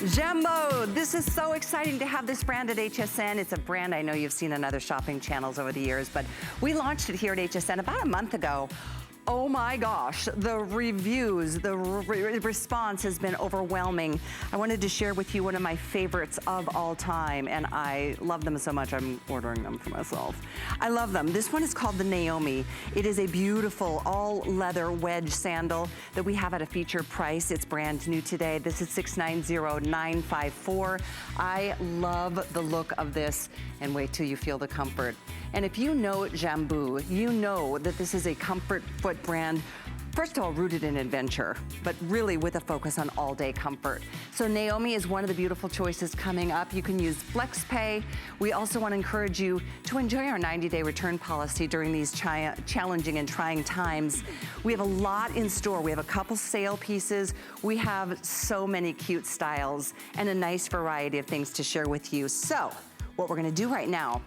Jambu, this is so exciting to have this brand at HSN. It's a brand I know you've seen on other shopping channels over the years, but we launched it here at HSN about a month ago. Oh my gosh, the reviews, the response has been overwhelming. I wanted to share with you one of my favorites of all time, and I love them so much I'm ordering them for myself. I love them. This one is called the Naomi. It is a beautiful all leather wedge sandal that we have at a featured price. It's brand new today. This is $690,954. I love the look of this, and wait till you feel the comfort. And if you know Jambu, you know that this is a comfort foot brand, first of all, rooted in adventure, but really with a focus on all-day comfort. So Naomi is one of the beautiful choices coming up. You can use FlexPay. We also want to encourage you to enjoy our 90-day return policy during these challenging and trying times. We have a lot in store. We have a couple sale pieces. We have so many cute styles and a nice variety of things to share with you. So what we're going to do right now,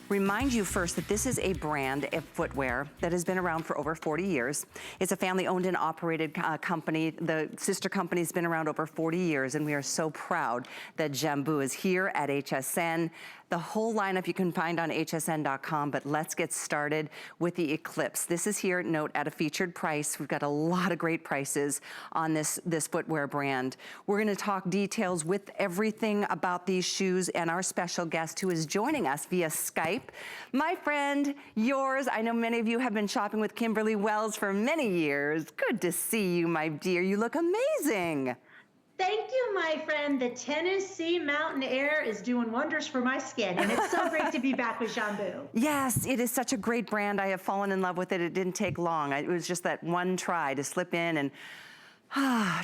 remind you first that this is a brand of footwear that has been around for over 40 years. It's a family-owned and operated company. The sister company's been around over 40 years, and we are so proud that Jambu is here at HSN. The whole lineup you can find on hsn.com, but let's get started with the Eclipse. This is here, note, at a featured price. We've got a lot of great prices on this footwear brand. We're gonna talk details with everything about these shoes and our special guest who is joining us via Skype. My friend, yours, I know many of you have been shopping with Kimberly Wells for many years. Good to see you, my dear. You look amazing. Thank you, my friend. The Tennessee mountain air is doing wonders for my skin, and it's so great to be back with Jambu. Yes, it is such a great brand. I have fallen in love with it. It didn't take long. It was just that one try to slip in and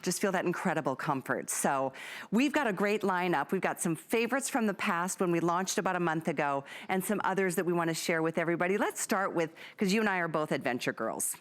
just feel that incredible comfort. So we've got a great lineup. We've got some favorites from the past when we launched about a month ago, and some others that we want to share with everybody. Let's start with, because you and I are both adventure girls.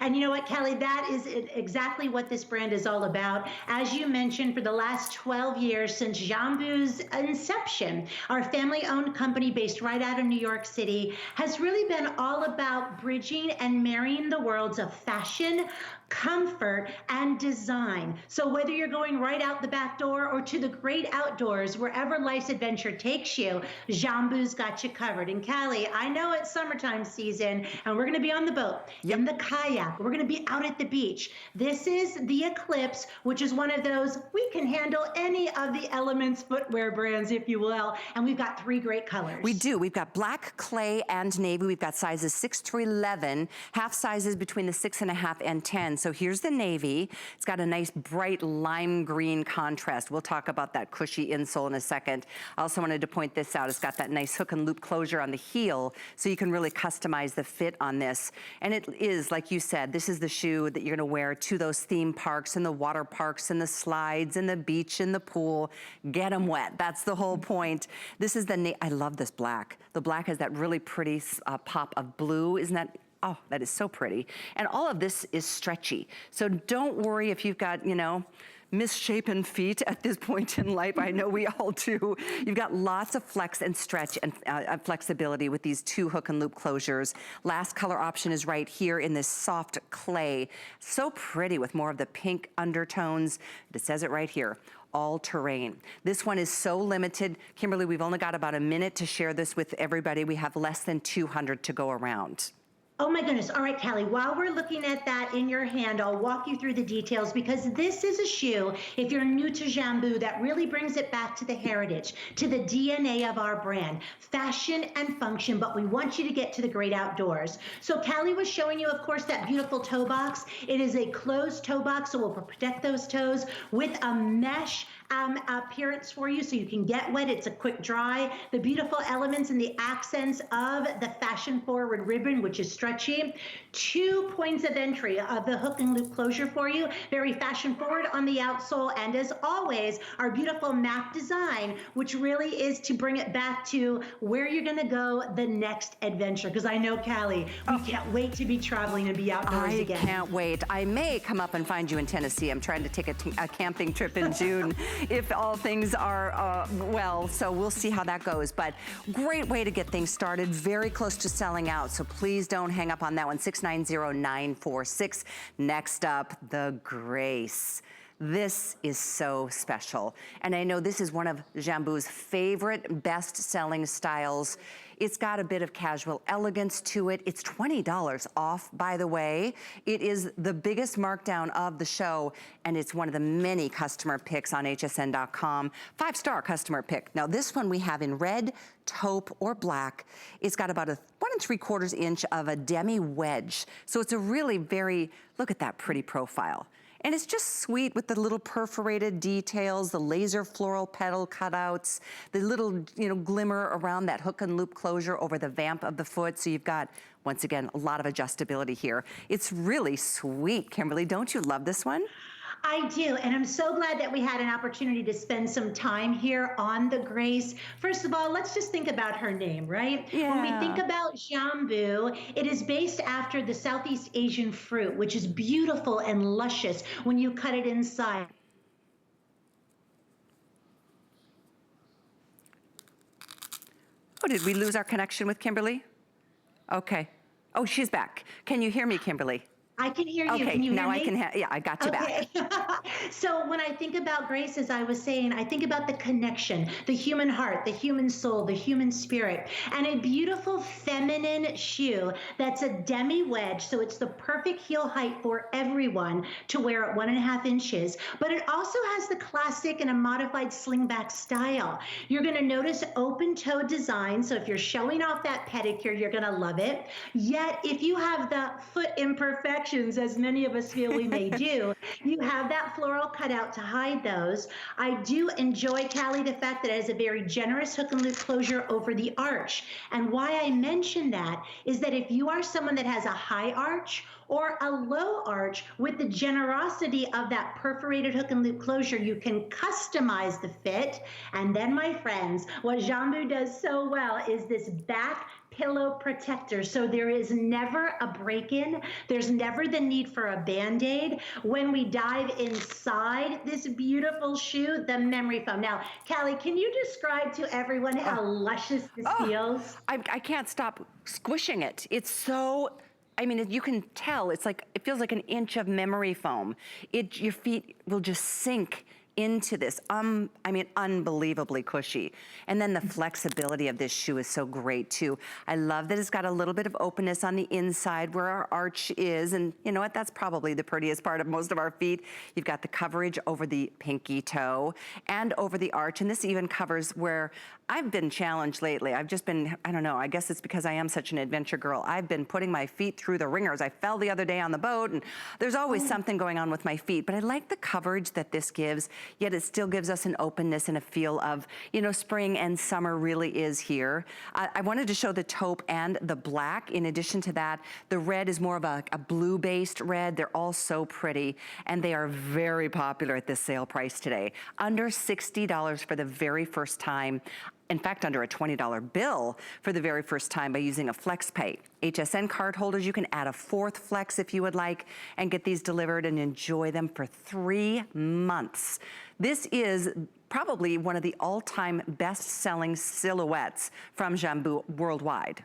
And you know what, Kelly, that is exactly what this brand is all about. As you mentioned, for the last 12 years since Jambu's inception, our family-owned company based right out of New York City has really been all about bridging and marrying the worlds of fashion, comfort, and design. So whether you're going right out the back door or to the great outdoors, wherever life's adventure takes you, Jambu's got you covered. And Callie, I know it's summertime season, and we're gonna be on the boat, in the kayak, we're gonna be out at the beach. This is the Eclipse, which is one of those, we can handle any of the elements footwear brands, if you will, and we've got 3 great colors. We do. We've got black, clay, and navy. We've got sizes 6 through 11, half sizes between the 6.5 and 10. So here's the navy. It's got a nice bright lime green contrast. We'll talk about that cushy insole in a second. I also wanted to point this out. It's got that nice hook and loop closure on the heel, so you can really customize the fit on this. And it is, like you said, this is the shoe that you're gonna wear to those theme parks and the water parks and the slides and the beach and the pool. Get them wet. That's the whole point. This is I love this black. The black has that really pretty pop of blue. Isn't that? Oh, that is so pretty. And all of this is stretchy. So don't worry if you've got, you know, misshapen feet at this point in life. I know we all do. You've got lots of flex and stretch and flexibility with these 2 hook and loop closures. Last color option is right here in this soft clay. So pretty with more of the pink undertones. It says it right here. All terrain. This one is so limited. Kimberly, we've only got about a minute to share this with everybody. We have less than 200 to go around. Oh my goodness. All right, Callie, while we're looking at that in your hand, I'll walk you through the details, because this is a shoe, if you're new to Jambu, that really brings it back to the heritage, to the DNA of our brand, fashion and function, but we want you to get to the great outdoors. So Callie was showing you, of course, that beautiful toe box. It is a closed toe box, so we'll protect those toes with a mesh appearance for you, so you can get wet. It's a quick dry. The beautiful elements and the accents of the fashion forward ribbon, which is stretchy. 2 points of entry of the hook and loop closure for you. Very fashion forward on the outsole, and as always, our beautiful map design, which really is to bring it back to where you're gonna go the next adventure. Because I know, Callie, we can't wait to be traveling and be outdoors again. I can't wait. I may come up and find you in Tennessee. I'm trying to take a camping trip in June. If all things are well, so we'll see how that goes. But great way to get things started, very close to selling out, so please don't hang up on that one. 690-946. Next up, the Grace. This is so special. And I know this is one of Jambu's favorite best-selling styles. It's got a bit of casual elegance to it. It's $20 off, by the way. It is the biggest markdown of the show, and it's one of the many customer picks on hsn.com. 5-star customer pick. Now this one we have in red, taupe, or black. It's got about a 1 3/4 inch of a demi wedge. So it's a really very, look at that pretty profile. And it's just sweet with the little perforated details, the laser floral petal cutouts, the little, glimmer around that hook and loop closure over the vamp of the foot. So you've got, once again, a lot of adjustability here. It's really sweet, Kimberly. Don't you love this one? I do, and I'm so glad that we had an opportunity to spend some time here on the Grace. First of all, let's just think about her name, right? Yeah. When we think about Jambu, it is based after the Southeast Asian fruit, which is beautiful and luscious when you cut it inside. Oh, did we lose our connection with Kimberly? Okay. Oh, she's back. Can you hear me, Kimberly? I can hear you. Okay, Can you hear now me? I can, yeah, I got you back. So when I think about Grace, as I was saying, I think about the connection, the human heart, the human soul, the human spirit, and a beautiful feminine shoe that's a demi wedge. So it's the perfect heel height for everyone to wear at 1.5 inches, but it also has the classic and a modified slingback style. You're going to notice open toe design. So if you're showing off that pedicure, you're going to love it. Yet if you have the foot imperfections, as many of us feel we may do, you have that floral cutout to hide those. I do enjoy, Callie, the fact that it has a very generous hook and loop closure over the arch. And why I mention that is that if you are someone that has a high arch or a low arch, with the generosity of that perforated hook and loop closure, you can customize the fit. And then, my friends, what Jambu does so well is this back pillow protector. So there is never a break-in. There's never the need for a Band-Aid. When we dive inside this beautiful shoe, the memory foam. Now, Callie, can you describe to everyone how luscious this feels? I can't stop squishing it. It's so, I mean, you can tell, it's like, it feels like an inch of memory foam. Your feet will just sink into this, I mean, unbelievably cushy. And then the flexibility of this shoe is so great too. I love that it's got a little bit of openness on the inside where our arch is, and you know what, that's probably the prettiest part of most of our feet. You've got the coverage over the pinky toe and over the arch, and this even covers where I've been challenged lately. I've just been, I don't know, I guess it's because I am such an adventure girl. I've been putting my feet through the ringers. I fell the other day on the boat, and there's always something going on with my feet, but I like the coverage that this gives, yet it still gives us an openness and a feel of, spring and summer really is here. I wanted to show the taupe and the black. In addition to that, the red is more of a blue-based red. They're all so pretty, and they are very popular at this sale price today. Under $60 for the very first time. In fact, under a $20 bill for the very first time by using a FlexPay. HSN card holders, you can add a 4th Flex if you would like and get these delivered and enjoy them for 3 months. This is probably one of the all-time best-selling silhouettes from Jambu worldwide.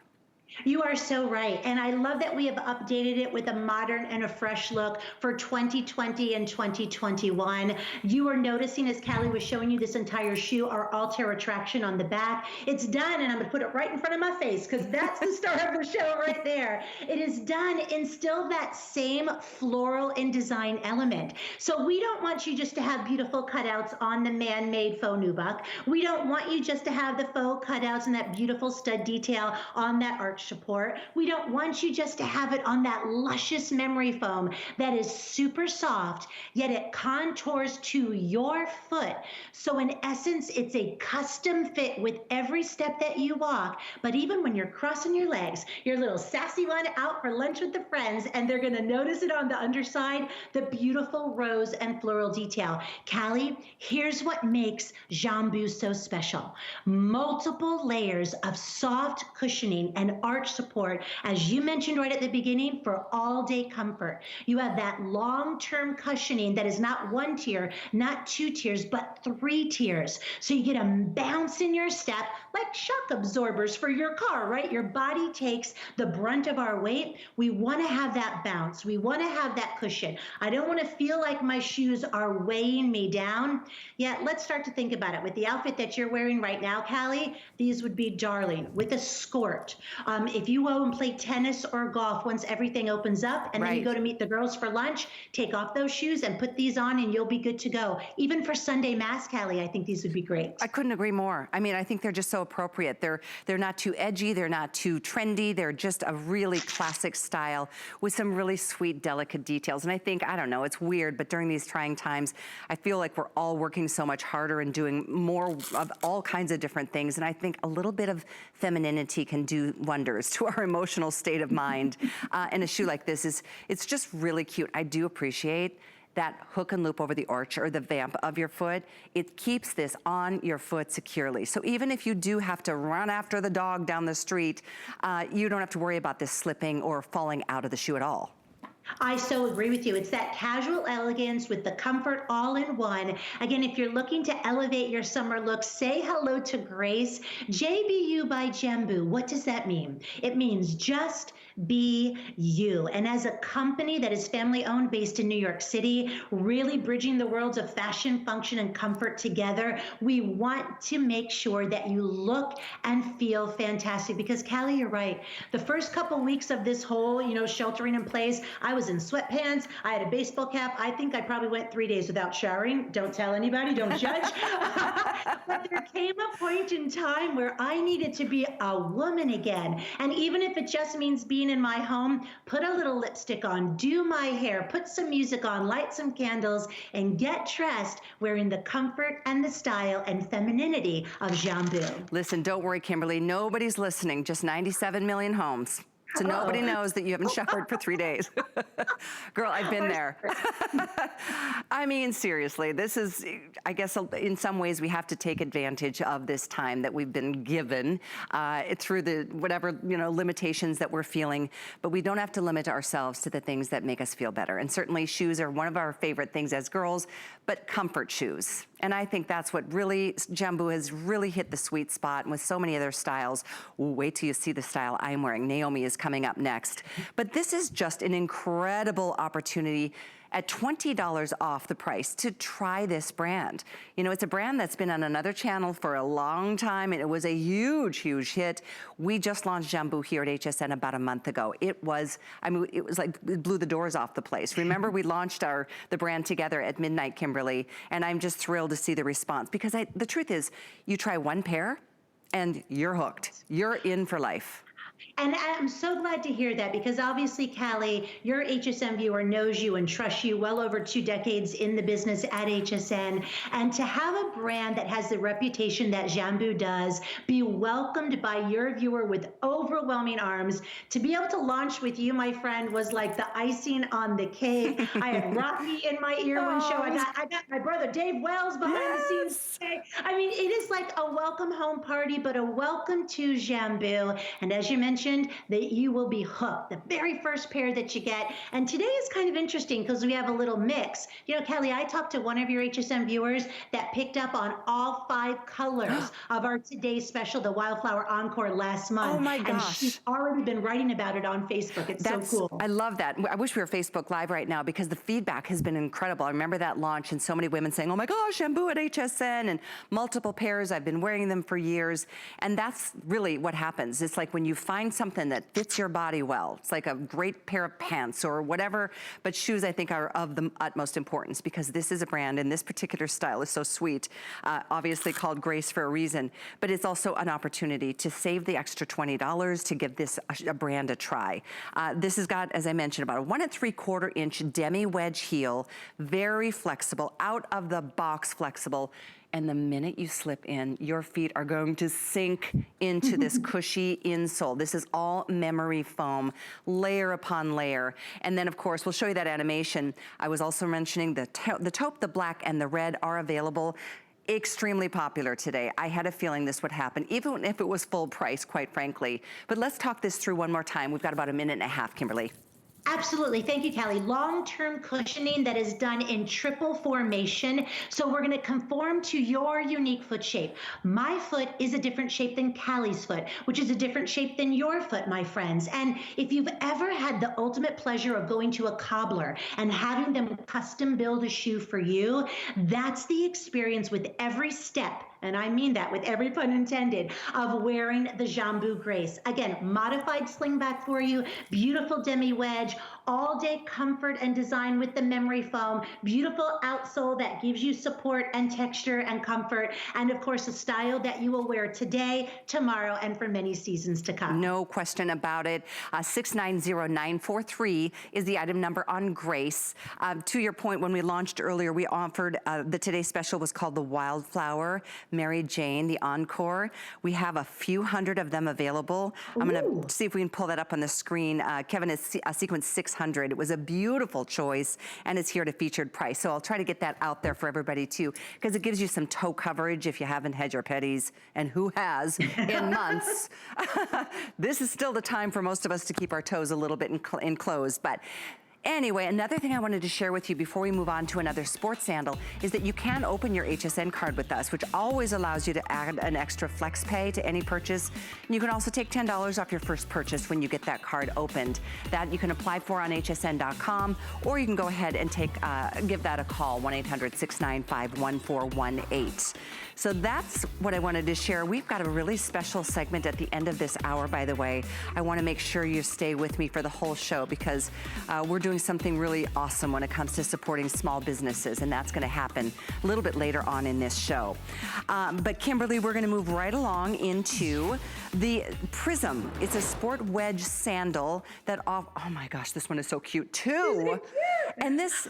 You are so right. And I love that we have updated it with a modern and a fresh look for 2020 and 2021. You are noticing, as Callie was showing you this entire shoe, our Altair retraction on the back. It's done, and I'm going to put it right in front of my face because that's the star of the show right there. It is done in still that same floral and design element. So we don't want you just to have beautiful cutouts on the man-made faux nubuck. We don't want you just to have the faux cutouts and that beautiful stud detail on that arch support. We don't want you just to have it on that luscious memory foam that is super soft, yet it contours to your foot. So in essence, it's a custom fit with every step that you walk. But even when you're crossing your legs, your little sassy one out for lunch with the friends, and they're going to notice it on the underside, the beautiful rose and floral detail. Callie, here's what makes Jambu so special. Multiple layers of soft cushioning and arch support, as you mentioned right at the beginning, for all-day comfort. You have that long-term cushioning that is not one tier, not two tiers, but three tiers. So you get a bounce in your step, like shock absorbers for your car, right? Your body takes the brunt of our weight. We want to have that bounce. We want to have that cushion. I don't want to feel like my shoes are weighing me down. Yeah, let's start to think about it. With the outfit that you're wearing right now, Callie, these would be darling with a skirt. If you go and play tennis or golf, once everything opens up and then you go to meet the girls for lunch, take off those shoes and put these on and you'll be good to go. Even for Sunday Mass, Callie, I think these would be great. I couldn't agree more. I mean, I think they're just so appropriate. They're not too edgy, they're not too trendy, they're just a really classic style with some really sweet, delicate details. And I think, I don't know, it's weird, but during these trying times, I feel like we're all working so much harder and doing more of all kinds of different things. And I think a little bit of femininity can do wonders to our emotional state of mind. And a shoe like this it's just really cute. I do appreciate that hook and loop over the arch or the vamp of your foot. It keeps this on your foot securely. So even if you do have to run after the dog down the street, you don't have to worry about this slipping or falling out of the shoe at all. I so agree with you. It's that casual elegance with the comfort all in one. Again, if you're looking to elevate your summer look, say hello to Grace. JBU by Jambu. What does that mean? It means just be you. And as a company that is family owned based in New York City, really bridging the worlds of fashion, function, and comfort together, we want to make sure that you look and feel fantastic. Because Callie, you're right. The first couple weeks of this whole, sheltering in place, I was in sweatpants. I had a baseball cap. I think I probably went 3 days without showering. Don't tell anybody, don't judge. But there came a point in time where I needed to be a woman again. And even if it just means being in my home, put a little lipstick on, do my hair, put some music on, light some candles, and get dressed wearing the comfort and the style and femininity of Jambu. Listen, don't worry, Kimberly. Nobody's listening. Just 97 million homes. So nobody knows that you haven't showered for 3 days. Girl, I've been there. I mean, seriously, this is, I guess in some ways we have to take advantage of this time that we've been given through the whatever, limitations that we're feeling, but we don't have to limit ourselves to the things that make us feel better. And certainly shoes are one of our favorite things as girls, but comfort shoes. And I think that's what really, Jambu has really hit the sweet spot, and with so many other styles. Wait till you see the style I'm wearing. Naomi is coming up next. But this is just an incredible opportunity at $20 off the price to try this brand. It's a brand that's been on another channel for a long time, and it was a huge, huge hit. We just launched Jambu here at HSN about a month ago. It was like, it blew the doors off the place. Remember, we launched the brand together at midnight, Kimberly, and I'm just thrilled to see the response, because the truth is, you try one pair and you're hooked. You're in for life. And I'm so glad to hear that, because obviously, Callie, your HSN viewer knows you and trusts you well over 2 decades in the business at HSN. And to have a brand that has the reputation that Jambu does be welcomed by your viewer with overwhelming arms, to be able to launch with you, my friend, was like the icing on the cake. I had Rocky in my ear one show. I got my brother Dave Wells behind the scenes. I mean, it is like a welcome home party, but a welcome to Jambu. And as you mentioned, that you will be hooked, the very first pair that you get. And today is kind of interesting because we have a little mix. Kelly, I talked to one of your HSN viewers that picked up on all 5 colors of our today's special, the Wildflower Encore, last month. Oh my gosh. And she's already been writing about it on Facebook. It's so cool. I love that. I wish we were Facebook Live right now, because the feedback has been incredible. I remember that launch and so many women saying, oh my gosh, Jambu at HSN, and multiple pairs. I've been wearing them for years. And that's really what happens. It's like when you find something that fits your body well. It's like a great pair of pants or whatever, but shoes I think are of the utmost importance, because this is a brand, and this particular style is so sweet, obviously called Grace for a reason, but it's also an opportunity to save the extra $20 to give this a brand a try. This has got, as I mentioned, about a 1 3/4 inch demi wedge heel, very flexible, out of the box flexible. And the minute you slip in, your feet are going to sink into this cushy insole. This is all memory foam, layer upon layer. And then, of course, we'll show you that animation. I was also mentioning the taupe, the black, and the red are available. extremely popular today. I had a feeling this would happen, even if it was full price, quite frankly. But let's talk this through one more time. We've got about a minute and a half, Kimberly. Absolutely. Thank you, Callie. Long-term cushioning that is done in triple formation. So we're going to conform to your unique foot shape. My foot is a different shape than Callie's foot, which is a different shape than your foot, my friends. And if you've ever had the ultimate pleasure of going to a cobbler and having them custom build a shoe for you, that's the experience with every step, and I mean that with every pun intended, of wearing the Jambu Grace. Again, modified slingback for you, beautiful demi wedge, all day comfort and design with the memory foam, beautiful outsole that gives you support and texture and comfort, and of course a style that you will wear today, tomorrow, and for many seasons to come. No question about it. 690943 is the item number on Grace. To your point, when we launched earlier, we offered, the Today Special was called the Wildflower, Mary Jane, the Encore. We have a few hundred of them available. I'm going to see if we can pull that up on the screen. Kevin has sequence 600. It was a beautiful choice, and it's here at a featured price. So I'll try to get that out there for everybody too, because it gives you some toe coverage if you haven't had your petties, and who has in months. This is still the time for most of us to keep our toes a little bit enclosed, but anyway, another thing I wanted to share with you before we move on to another sports sandal is that you can open your HSN card with us, which always allows you to add an extra flex pay to any purchase. And you can also take $10 off your first purchase when you get that card opened. That you can apply for on hsn.com, or you can go ahead and give that a call, 1-800-695-1418. So that's what I wanted to share. We've got a really special segment at the end of this hour, by the way. I want to make sure you stay with me for the whole show, because we're doing something really awesome when it comes to supporting small businesses, and that's going to happen a little bit later on in this show. But Kimberly, we're going to move right along into the Prism. It's a sport wedge sandal that oh my gosh, this one is so cute too. Isn't it cute? And this,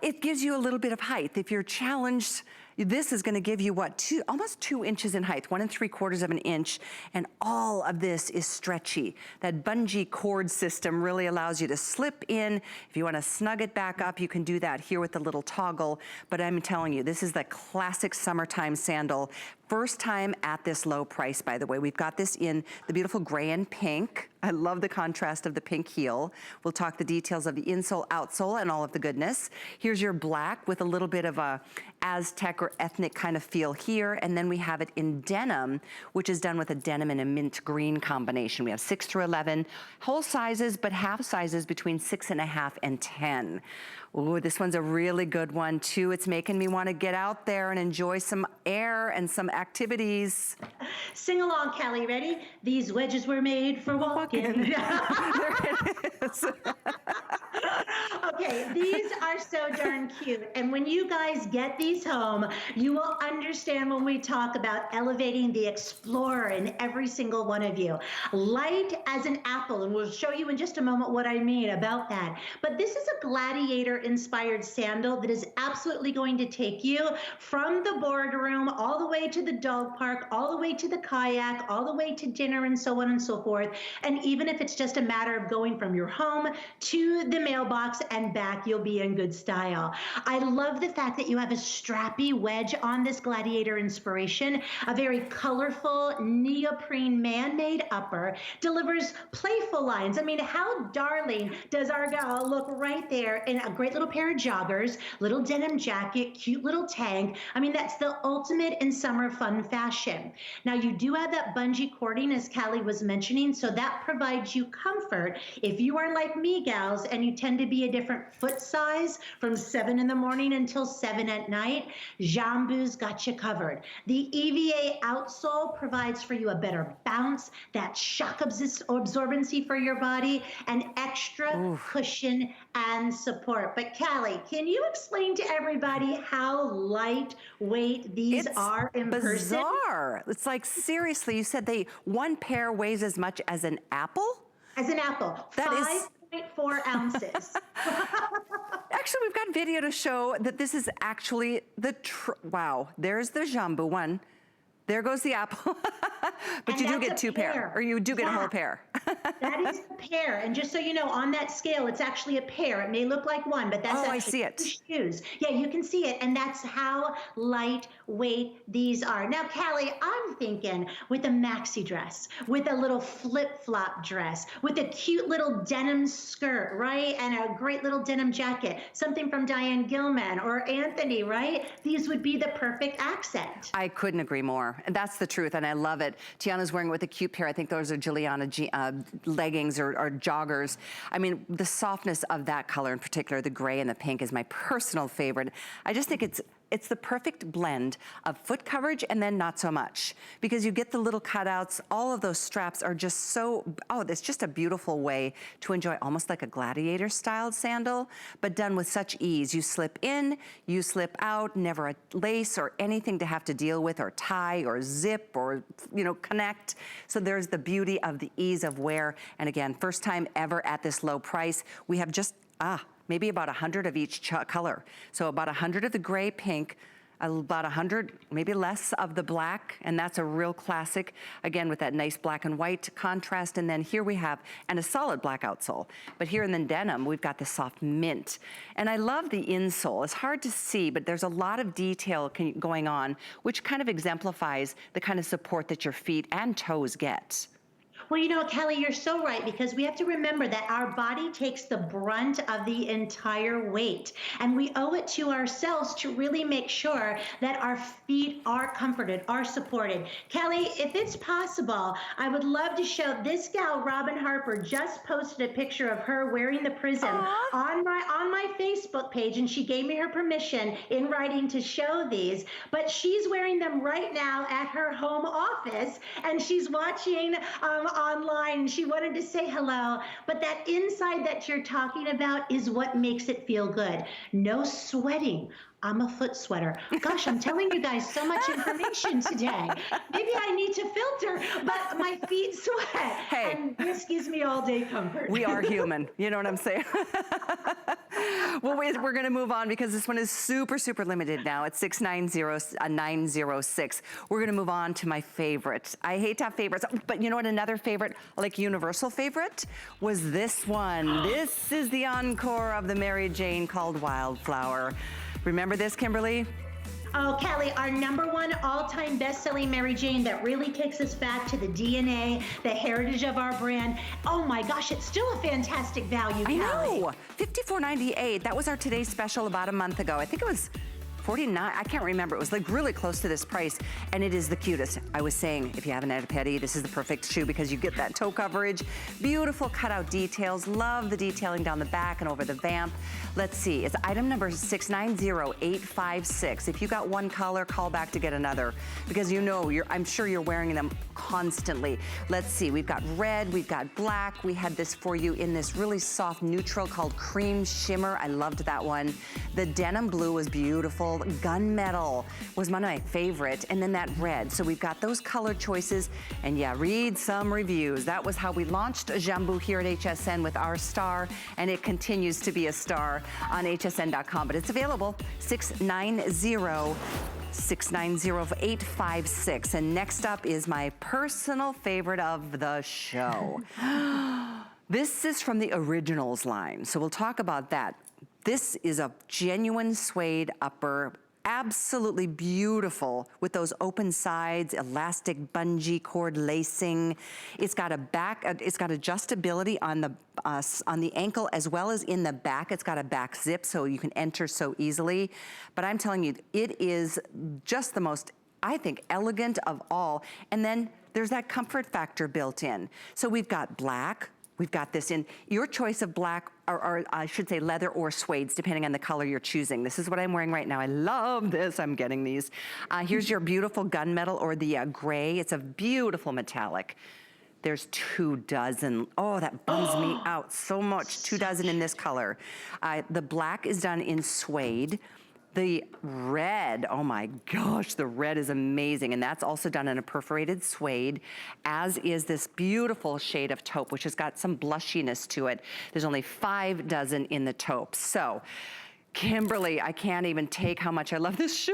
it gives you a little bit of height. If you're challenged, this is going to give you what, almost 2 inches in height, 1 3/4 of an inch, and all of this is stretchy. That bungee cord system really allows you to slip in. If you want to snug it back up, you can do that here with the little toggle. But I'm telling you, this is the classic summertime sandal. First time at this low price, by the way. We've got this in the beautiful gray and pink. I love the contrast of the pink heel. We'll talk the details of the insole, outsole, and all of the goodness. Here's your black with a little bit of a Aztec or ethnic kind of feel here. And then we have it in denim, which is done with a denim and a mint green combination. We have 6 through 11, whole sizes, but half sizes between 6.5 and 10. Ooh, this one's a really good one too. It's making me want to get out there and enjoy some air and some activities. Sing along, Callie. Ready? These wedges were made for walking. There it is. Okay, these are so darn cute. And when you guys get these home, you will understand when we talk about elevating the explorer in every single one of you. Light as an apple, and we'll show you in just a moment what I mean about that. But this is a gladiator-inspired sandal that is absolutely going to take you from the boardroom all the way to the dog park, all the way to the kayak, all the way to dinner, and so on and so forth. And even if it's just a matter of going from your home to the mailbox and back, you'll be in good style. I love the fact that you have a strappy wedge on this gladiator inspiration. A very colorful neoprene man-made upper delivers playful lines. I mean, how darling does our gal look right there in a great little pair of joggers, little denim jacket, cute little tank. I mean, that's the ultimate in summer fun fashion. Now, you do have that bungee cording, as Callie was mentioning, so that provides you comfort. If you are like me, gals, and you tend to be a different foot size from 7 in the morning until 7 at night, Jambu's got you covered. The EVA outsole provides for you a better bounce, that shock absorbency for your body, and extra cushion and support. But Callie, can you explain to everybody how lightweight these are in person? It's bizarre. It's like, seriously, you said one pair weighs as much as an apple? As an apple. That is 5.4 ounces. Actually, we've got video to show that this is actually wow. There's the Jambu one. There goes the apple. But And you do that's get a two pair, or you do get a whole Yeah. pair. That is a pair. And just so you know, on that scale, it's actually a pair. It may look like one, but that's Oh, I actually see two it. shoes. Yeah, you can see it. And that's how lightweight these are. Now, Callie, I'm thinking with a maxi dress, with a little flip-flop dress, with a cute little denim skirt, right? And a great little denim jacket, something from Diane Gilman or Anthony, right? These would be the perfect accent. I couldn't agree more. And that's the truth, and I love it. Tiana's wearing it with a cute pair. I think those are Juliana leggings or joggers. I mean, the softness of that color in particular, the gray and the pink, is my personal favorite. I just think it's the perfect blend of foot coverage and then not so much, because you get the little cutouts. All of those straps are just so, it's just a beautiful way to enjoy, almost like a gladiator styled sandal, but done with such ease. You slip in, you slip out, never a lace or anything to have to deal with, or tie or zip or, connect. So there's the beauty of the ease of wear. And again, first time ever at this low price. We have just, maybe about 100 of each color. So about 100 of the gray pink, about 100, maybe less of the black, and that's a real classic, again, with that nice black and white contrast. And then here we have, and a solid black outsole. But here in the denim, we've got the soft mint. And I love the insole. It's hard to see, but there's a lot of detail going on, which kind of exemplifies the kind of support that your feet and toes get. Well, Kelly, you're so right, because we have to remember that our body takes the brunt of the entire weight, and we owe it to ourselves to really make sure that our feet are comforted, are supported. Kelly, if it's possible, I would love to show this gal, Robin Harper, just posted a picture of her wearing the Prism on my Facebook page, and she gave me her permission in writing to show these, but she's wearing them right now at her home office, and she's watching online. She wanted to say hello, but that inside that you're talking about is what makes it feel good. No sweating. I'm a foot sweater. Gosh, I'm telling you guys so much information today. Maybe I need to filter, but my feet sweat. Hey. And this gives me all day comfort. We are human. You know what I'm saying? Well, we're going to move on, because this one is super, super limited now. It's 690-906. We're going to move on to my favorite. I hate to have favorites, but you know what? Another favorite, like universal favorite, was this one. This is the encore of the Mary Jane, called Wildflower. Remember this, Kimberly? Oh, Kelly, our #1 all-time best-selling Mary Jane that really takes us back to the DNA, the heritage of our brand. Oh my gosh, it's still a fantastic value, I Kelly. know, $54.98. That was our today's special about a month ago. I think it was 49, I can't remember. It was like really close to this price, and it is the cutest. I was saying, if you haven't had a petty, this is the perfect shoe, because you get that toe coverage, beautiful cutout details, love the detailing down the back and over the vamp. Let's see, it's item number 690856. If you got one color, call back to get another, because I'm sure you're wearing them constantly. Let's see, we've got red, we've got black. We had this for you in this really soft neutral called Cream Shimmer. I loved that one. The denim blue was beautiful. Gunmetal was one of my favorite, and then that red. So we've got those color choices, and yeah, read some reviews. That was how we launched Jambu here at HSN with our star, and it continues to be a star on hsn.com, but it's available 690-856. And next up is my personal favorite of the show. This is from the Originals line, so we'll talk about that. This is a genuine suede upper, absolutely beautiful, with those open sides, elastic bungee cord lacing. It's got it's got adjustability on the ankle as well as in the back. It's got a back zip, so you can enter so easily. But I'm telling you, it is just the most, I think, elegant of all. And then there's that comfort factor built in. So we've got black. We've got this in your choice of black, or I should say leather or suedes, depending on the color you're choosing. This is what I'm wearing right now. I love this. I'm getting these. Here's your beautiful gunmetal, or the gray. It's a beautiful metallic. There's 24. Oh, that bums me out so much. 24 in this color. The black is done in suede. The red, oh my gosh, the red is amazing. And that's also done in a perforated suede, as is this beautiful shade of taupe, which has got some blushiness to it. There's only 5 dozen in the taupe. So Kimberly, I can't even take how much I love this shoe.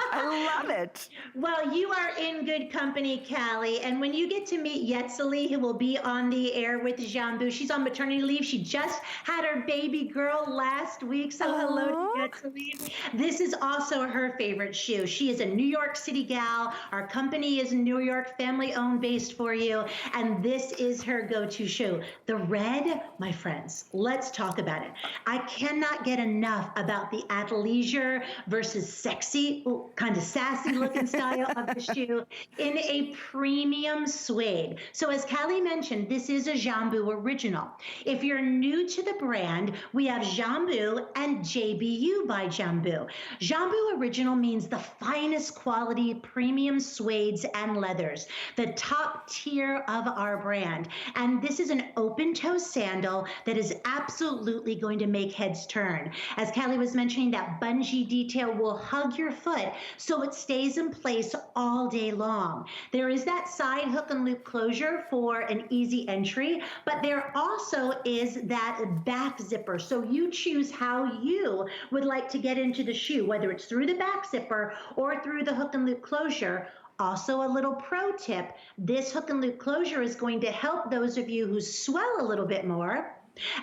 I love it. Well, you are in good company, Callie. And when you get to meet Yetzali, who will be on the air with Jambu, she's on maternity leave. She just had her baby girl last week. So hello to Yetzali. This is also her favorite shoe. She is a New York City gal. Our company is New York, family owned, based for you. And this is her go-to shoe. The red, my friends, let's talk about it. I cannot get enough about the athleisure versus sexy, kind of sassy looking style of the shoe in a premium suede. So as Callie mentioned, this is a Jambu original. If you're new to the brand, we have Jambu and JBU by Jambu. Jambu original means the finest quality premium suedes and leathers, the top tier of our brand. And this is an open toe sandal that is absolutely going to make heads turn. As Callie was mentioning, that bungee detail will hug your foot so it stays in place all day long. There is that side hook and loop closure for an easy entry, but there also is that back zipper. So you choose how you would like to get into the shoe, whether it's through the back zipper or through the hook and loop closure. Also, a little pro tip, this hook and loop closure is going to help those of you who swell a little bit more.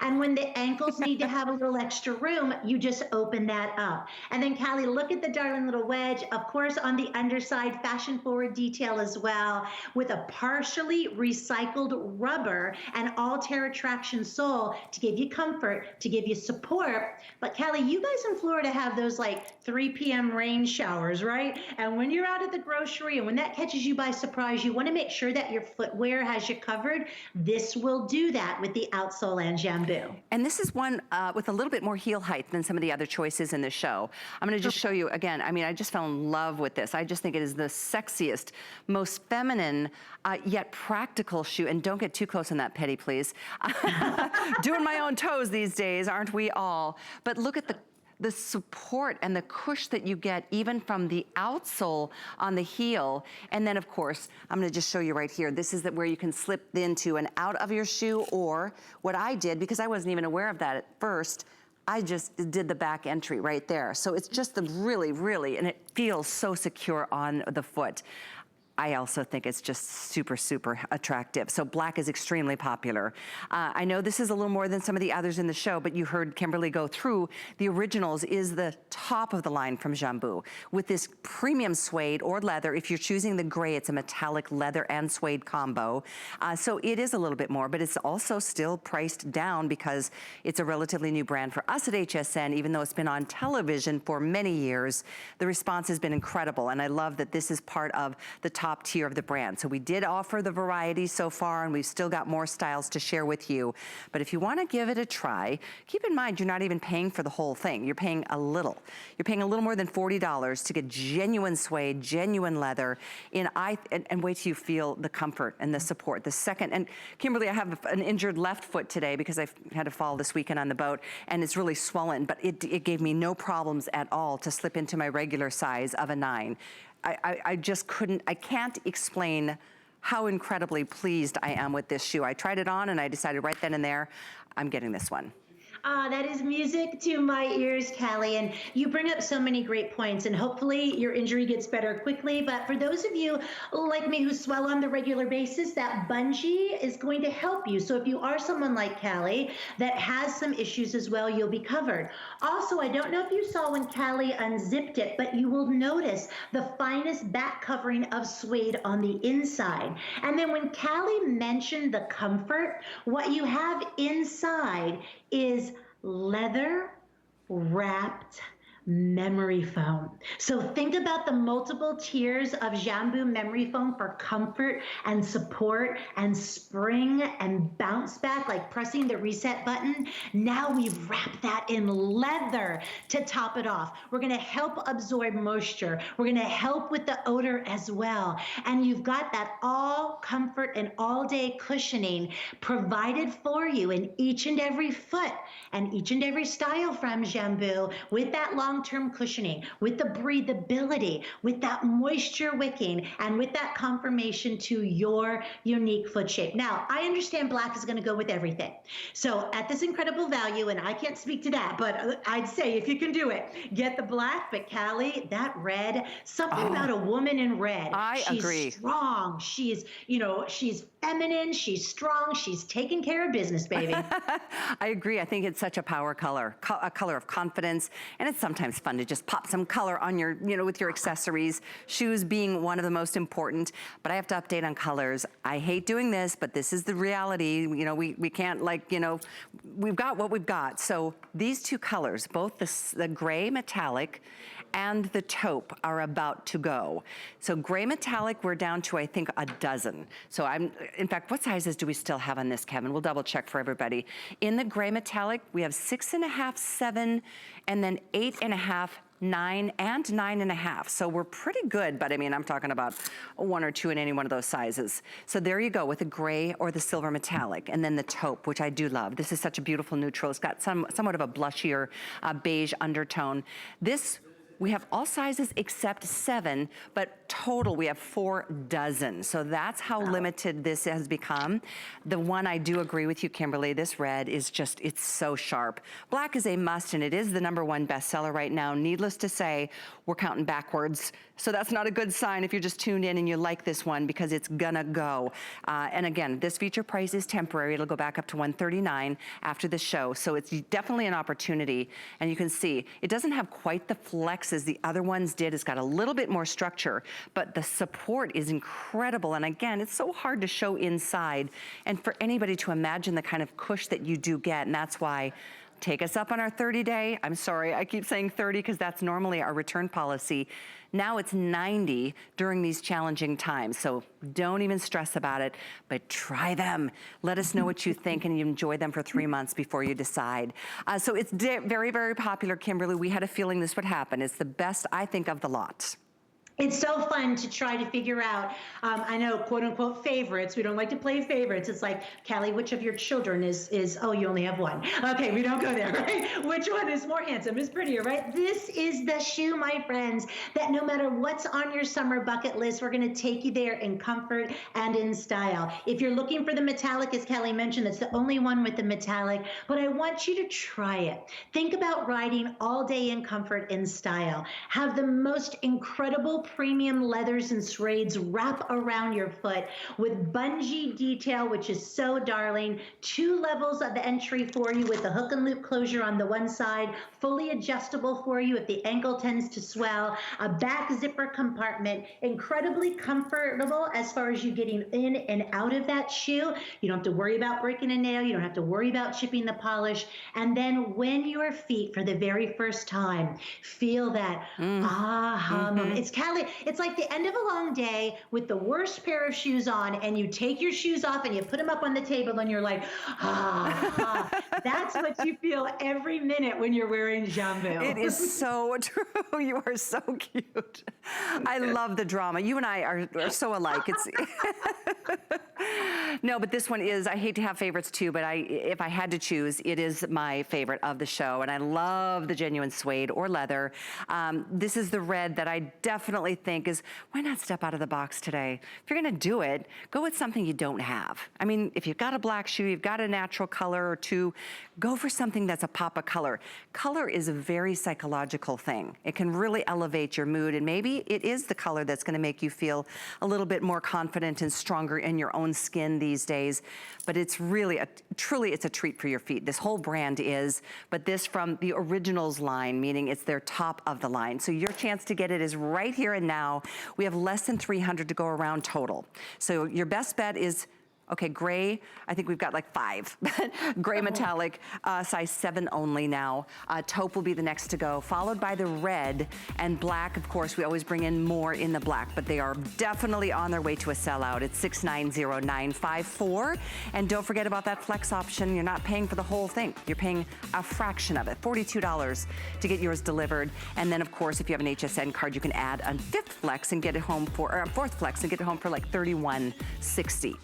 And when the ankles need to have a little extra room, you just open that up. And then Callie, look at the darling little wedge, of course, on the underside, fashion forward detail as well, with a partially recycled rubber and all-terra traction sole to give you comfort, to give you support. But Callie, you guys in Florida have those like 3 p.m. rain showers, right? And when you're out at the grocery and when that catches you by surprise, you want to make sure that your footwear has you covered. This will do that with the outsole and Jambu. And this is one with a little bit more heel height than some of the other choices in the show. I'm gonna just show you again. I mean, I just fell in love with this. I just think it is the sexiest, most feminine, yet practical shoe. And don't get too close on that petty, please. Doing my own toes these days, aren't we all? But look at the support and the cush that you get even from the outsole on the heel. And then of course, I'm gonna just show you right here. This is where you can slip into and out of your shoe, or what I did, because I wasn't even aware of that at first, I just did the back entry right there. So it's just the really, and it feels so secure on the foot. I also think it's just super, super attractive. So black is extremely popular. I know this is a little more than some of the others in the show, but you heard Kimberly go through. The originals is the top of the line from Jambu with this premium suede or leather. If you're choosing the gray, it's a metallic leather and suede combo. So it is a little bit more, but it's also still priced down because it's a relatively new brand for us at HSN, even though it's been on television for many years. The response has been incredible, and I love that this is part of the top tier of the brand. So we did offer the variety so far, and we've still got more styles to share with you. But if you want to give it a try, keep in mind you're not even paying for the whole thing. You're paying a little. You're paying a little more than $40 to get genuine suede, genuine leather, and wait till you feel the comfort and the support. The second, and Kimberly, I have an injured left foot today because I had to fall this weekend on the boat, and it's really swollen, but it gave me no problems at all to slip into my regular size of a 9. I just couldn't, I can't explain how incredibly pleased I am with this shoe. I tried it on and I decided right then and there, I'm getting this one. That is music to my ears, Callie, and you bring up so many great points, and hopefully your injury gets better quickly. But for those of you like me who swell on the regular basis, that bungee is going to help you. So if you are someone like Callie that has some issues as well, you'll be covered. Also, I don't know if you saw when Callie unzipped it, but you will notice the finest back covering of suede on the inside. And then when Callie mentioned the comfort, what you have inside is leather wrapped memory foam. So think about the multiple tiers of Jambu memory foam for comfort and support and spring and bounce back, like pressing the reset button. Now we've wrapped that in leather to top it off. We're gonna help absorb moisture. We're gonna help with the odor as well. And you've got that all comfort and all day cushioning provided for you in each and every foot and each and every style from Jambu with that long long-term cushioning, with the breathability, with that moisture wicking, and with that confirmation to your unique foot shape. Now, I understand black is going to go with everything. So at this incredible value, and I can't speak to that, but I'd say if you can do it, get the black. But Callie, that red, something about a woman in red. She's agree. Strong. She's, she's feminine. She's strong. She's taking care of business, baby. I agree. I think it's such a power color, a color of confidence. And it's sometimes fun to just pop some color on your, with your accessories, shoes being one of the most important. But I have to update on colors. I hate doing this, but this is the reality. We can't we've got what we've got. So these two colors, both the gray metallic and the taupe, are about to go. So gray metallic, we're down to, I think, a dozen. So in fact, what sizes do we still have on this, Kevin? We'll double check for everybody. In the gray metallic, we have 6.5, 7, and then 8.5, 9, and 9.5. So we're pretty good, but I mean, I'm talking about 1 or 2 in any one of those sizes. So there you go with the gray or the silver metallic, and then the taupe, which I do love. This is such a beautiful neutral. It's got somewhat of a blushier beige undertone. This, we have all sizes except 7, but total we have 4 dozen. So that's how limited this has become. The one I do agree with you, Kimberly, this red is just, it's so sharp. Black is a must, and it is the #1 bestseller right now. Needless to say, we're counting backwards. So that's not a good sign if you're just tuned in and you like this one, because it's gonna go. And again, this feature price is temporary. It'll go back up to $139 after the show. So it's definitely an opportunity. And you can see, it doesn't have quite the flex as the other ones did. It's got a little bit more structure, but the support is incredible. And again, it's so hard to show inside and for anybody to imagine the kind of cush that you do get. And that's why, take us up on our 30-day. I'm sorry, I keep saying 30 because that's normally our return policy. Now it's 90 during these challenging times. So don't even stress about it, but try them. Let us know what you think, and you enjoy them for 3 months before you decide. So it's very, very popular, Kimberly. We had a feeling this would happen. It's the best, I think, of the lot. It's so fun to try to figure out, I know, quote unquote, favorites. We don't like to play favorites. It's like, Callie, which of your children is oh, you only have one. Okay, we don't go there, right? Which one is more handsome, is prettier, right? This is the shoe, my friends, that no matter what's on your summer bucket list, we're gonna take you there in comfort and in style. If you're looking for the metallic, as Callie mentioned, it's the only one with the metallic, but I want you to try it. Think about riding all day in comfort and style. Have the most incredible premium leathers and suedes wrap around your foot with bungee detail, which is so darling. 2 levels of entry for you with the hook and loop closure on the one side, fully adjustable for you if the ankle tends to swell, a back zipper compartment, incredibly comfortable as far as you getting in and out of that shoe. You don't have to worry about breaking a nail. You don't have to worry about chipping the polish. And then when your feet, for the very first time, feel that moment. It's it's like the end of a long day with the worst pair of shoes on, and you take your shoes off and you put them up on the table and you're like, That's what you feel every minute when you're wearing Jambu. It is so true. You are so cute. I love the drama. You and I are so alike. It's no, but this one is, I hate to have favorites too, but if I had to choose, it is my favorite of the show. And I love the genuine suede or leather. This is the red that I definitely think is, why not step out of the box today? If you're gonna do it, go with something you don't have. I mean, if you've got a black shoe, you've got a natural color or two, go for something that's a pop of color. Color is a very psychological thing. It can really elevate your mood, and maybe it is the color that's gonna make you feel a little bit more confident and stronger in your own skin these days. But it's really, truly, it's a treat for your feet. This whole brand is, but this from the Originals line, meaning it's their top of the line. So your chance to get it is right here and now. We have less than 300 to go around total. So your best bet is, okay, gray, I think we've got like 5. Gray metallic, size 7 only now. Taupe will be the next to go, followed by the red and black. Of course, we always bring in more in the black, but they are definitely on their way to a sellout. It's 690954. And don't forget about that flex option. You're not paying for the whole thing. You're paying a fraction of it, $42 to get yours delivered. And then of course, if you have an HSN card, you can add a 5th flex and get it home for, or a 4th flex and get it home for like $31.60.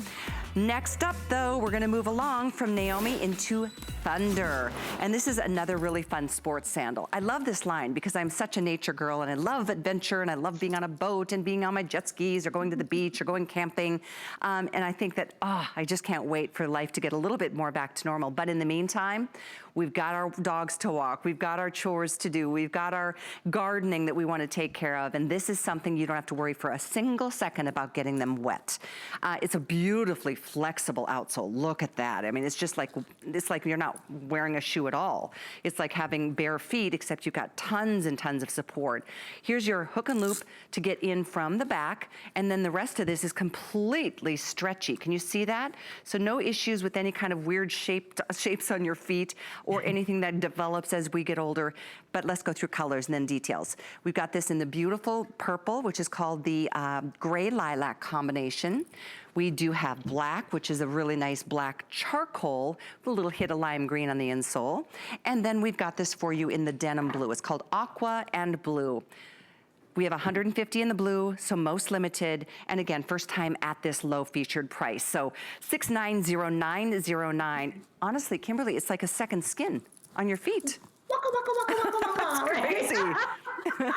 Next up, though, we're gonna move along from Naomi into Thunder. And this is another really fun sports sandal. I love this line because I'm such a nature girl and I love adventure and I love being on a boat and being on my jet skis or going to the beach or going camping. And I think that, I just can't wait for life to get a little bit more back to normal. But in the meantime, we've got our dogs to walk, we've got our chores to do, we've got our gardening that we want to take care of, and this is something you don't have to worry for a single second about getting them wet. It's a beautifully flexible outsole. Look at that. I mean, it's like you're not wearing a shoe at all. It's like having bare feet, except you've got tons and tons of support. Here's your hook and loop to get in from the back, and then the rest of this is completely stretchy. Can you see that? So no issues with any kind of weird shapes on your feet or anything that develops as we get older. But let's go through colors and then details. We've got this in the beautiful purple, which is called the gray lilac combination. We do have black, which is a really nice black charcoal with a little hit of lime green on the insole. And then we've got this for you in the denim blue. It's called aqua and blue. We have 150 in the blue, so most limited. And again, first time at this low featured price. So $690909. Honestly, Kimberly, it's like a second skin on your feet. Waka, waka, waka, waka, waka, right? Crazy. I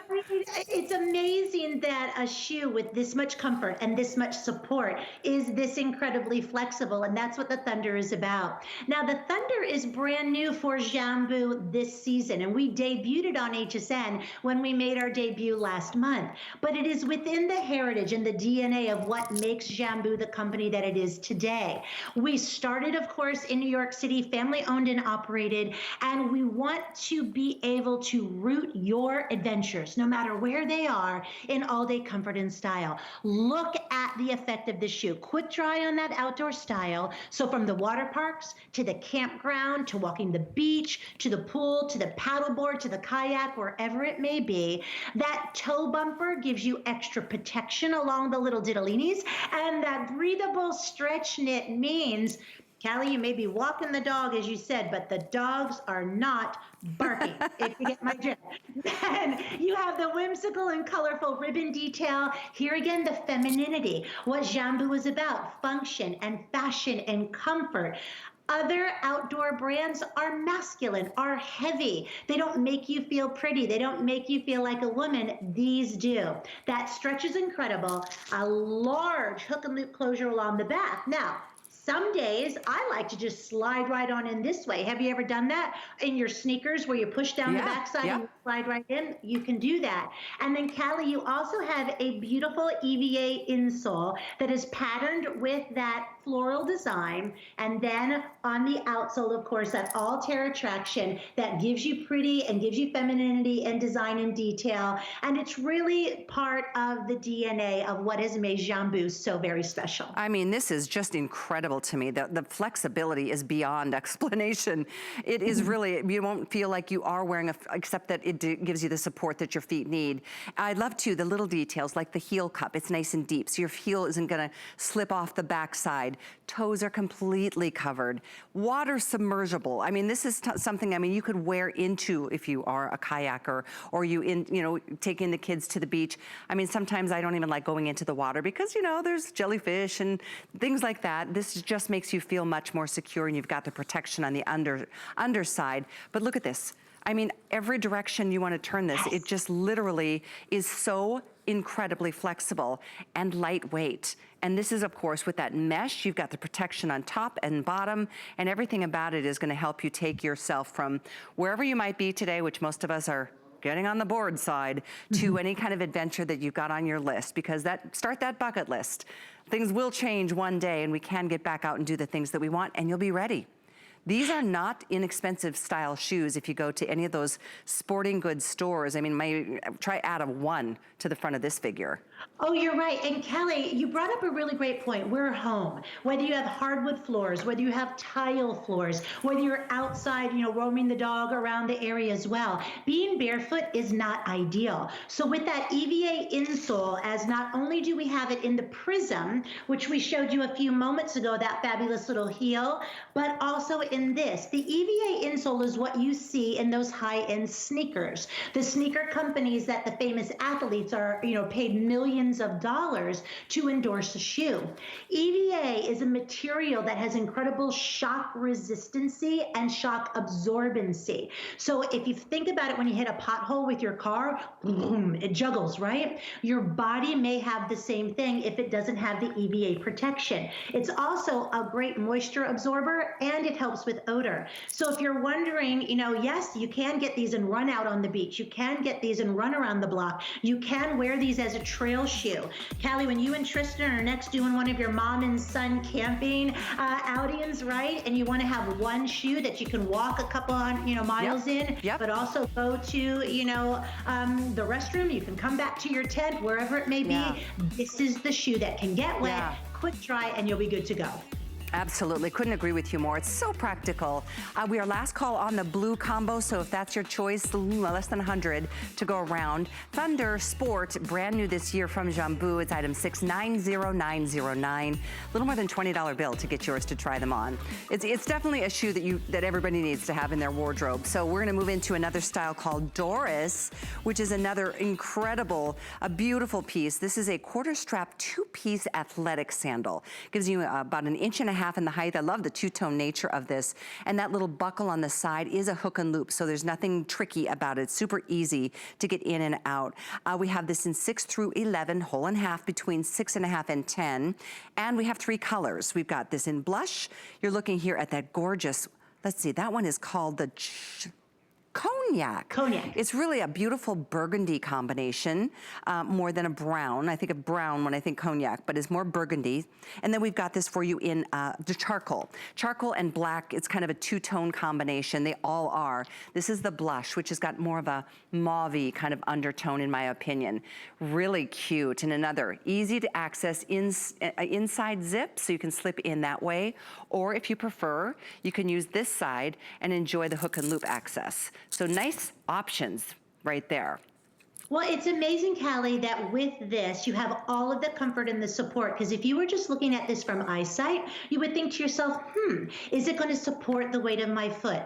mean, it's amazing that a shoe with this much comfort and this much support is this incredibly flexible, and that's what the Thunder is about. Now, the Thunder is brand new for Jambu this season, and we debuted it on HSN when we made our debut last month. But it is within the heritage and the DNA of what makes Jambu the company that it is today. We started, of course, in New York City, family owned and operated, and we want to be able to root your adventures, no matter where they are, in all-day comfort and style. Look at the effect of the shoe. Quick dry on that outdoor style. So from the water parks to the campground, to walking the beach, to the pool, to the paddleboard, to the kayak, wherever it may be, that toe bumper gives you extra protection along the little diddlinis, and that breathable stretch knit means, Callie, you may be walking the dog, as you said, but the dogs are not barking, if you get my drift. Then you have the whimsical and colorful ribbon detail. Here again, the femininity, what Jambu is about, function and fashion and comfort. Other outdoor brands are masculine, are heavy. They don't make you feel pretty. They don't make you feel like a woman. These do. That stretch is incredible. A large hook and loop closure along the back. Now, some days I like to just slide right on in this way. Have you ever done that in your sneakers where you push down the backside and you slide right in? You can do that. And then Callie, you also have a beautiful EVA insole that is patterned with that floral design. And then on the outsole, of course, that all-terra traction that gives you pretty and gives you femininity and design and detail. And it's really part of the DNA of what has made Jambu so very special. I mean, this is just incredible to me. The flexibility is beyond explanation. It is really, you won't feel like you are wearing except that it gives you the support that your feet need. I love too the little details like the heel cup. It's nice and deep, so your heel isn't gonna slip off the backside. Toes are completely covered. Water submergible. I mean, this is something, I mean, you could wear into if you are a kayaker or taking the kids to the beach. I mean, sometimes I don't even like going into the water because, there's jellyfish and things like that. This just makes you feel much more secure, and you've got the protection on the underside. But look at this. I mean, every direction you want to turn this, it just literally is so incredibly flexible and lightweight. And this is, of course, with that mesh, you've got the protection on top and bottom, and everything about it is going to help you take yourself from wherever you might be today, which most of us are getting on the board side, to any kind of adventure that you've got on your list, because start that bucket list. Things will change one day, and we can get back out and do the things that we want, and you'll be ready. These are not inexpensive style shoes if you go to any of those sporting goods stores. I mean, try add a 1 to the front of this figure. Oh, you're right. And Kelly, you brought up a really great point. We're home. Whether you have hardwood floors, whether you have tile floors, whether you're outside, roaming the dog around the area as well, being barefoot is not ideal. So with that EVA insole, as not only do we have it in the Prism, which we showed you a few moments ago, that fabulous little heel, but also in this. The EVA insole is what you see in those high-end sneakers. The sneaker companies that the famous athletes are, paid millions millions of dollars to endorse a shoe. EVA is a material that has incredible shock resistancy and shock absorbency. So if you think about it, when you hit a pothole with your car, boom, it juggles, right? Your body may have the same thing if it doesn't have the EVA protection. It's also a great moisture absorber, and it helps with odor. So if you're wondering, yes, you can get these and run out on the beach. You can get these and run around the block. You can wear these as a trail shoe. Callie, when you and Tristan are next doing one of your mom and son camping outings, right? And you want to have one shoe that you can walk a couple miles in, but also go to, the restroom. You can come back to your tent, wherever it may be. This is the shoe that can get wet, quick dry, and you'll be good to go. Absolutely, couldn't agree with you more. It's so practical. We are last call on the blue combo, so if that's your choice, less than 100 to go around. Thunder Sport, brand new this year from Jambu. It's item 690909. A little more than $20 bill to get yours to try them on. It's definitely a shoe that everybody needs to have in their wardrobe. So we're gonna move into another style called Doris, which is another incredible, a beautiful piece. This is a quarter strap two-piece athletic sandal. Gives you about an inch and a half in the height. I love the two-tone nature of this. And that little buckle on the side is a hook and loop, so there's nothing tricky about it. It's super easy to get in and out. We have this in 6 through 11, hole and half between 6.5 and 10. And we have 3 colors. We've got this in blush. You're looking here at that gorgeous, let's see, that one is called the Cognac. Cognac. It's really a beautiful burgundy combination, more than a brown. I think of brown when I think cognac, but it's more burgundy. And then we've got this for you in the charcoal. Charcoal and black, it's kind of a two-tone combination. They all are. This is the blush, which has got more of a mauve-y kind of undertone in my opinion. Really cute. And another easy to access inside zip, so you can slip in that way. Or if you prefer, you can use this side and enjoy the hook and loop access. So nice options right there. Well, it's amazing, Callie, that with this, you have all of the comfort and the support. Because if you were just looking at this from eyesight, you would think to yourself, is it going to support the weight of my foot?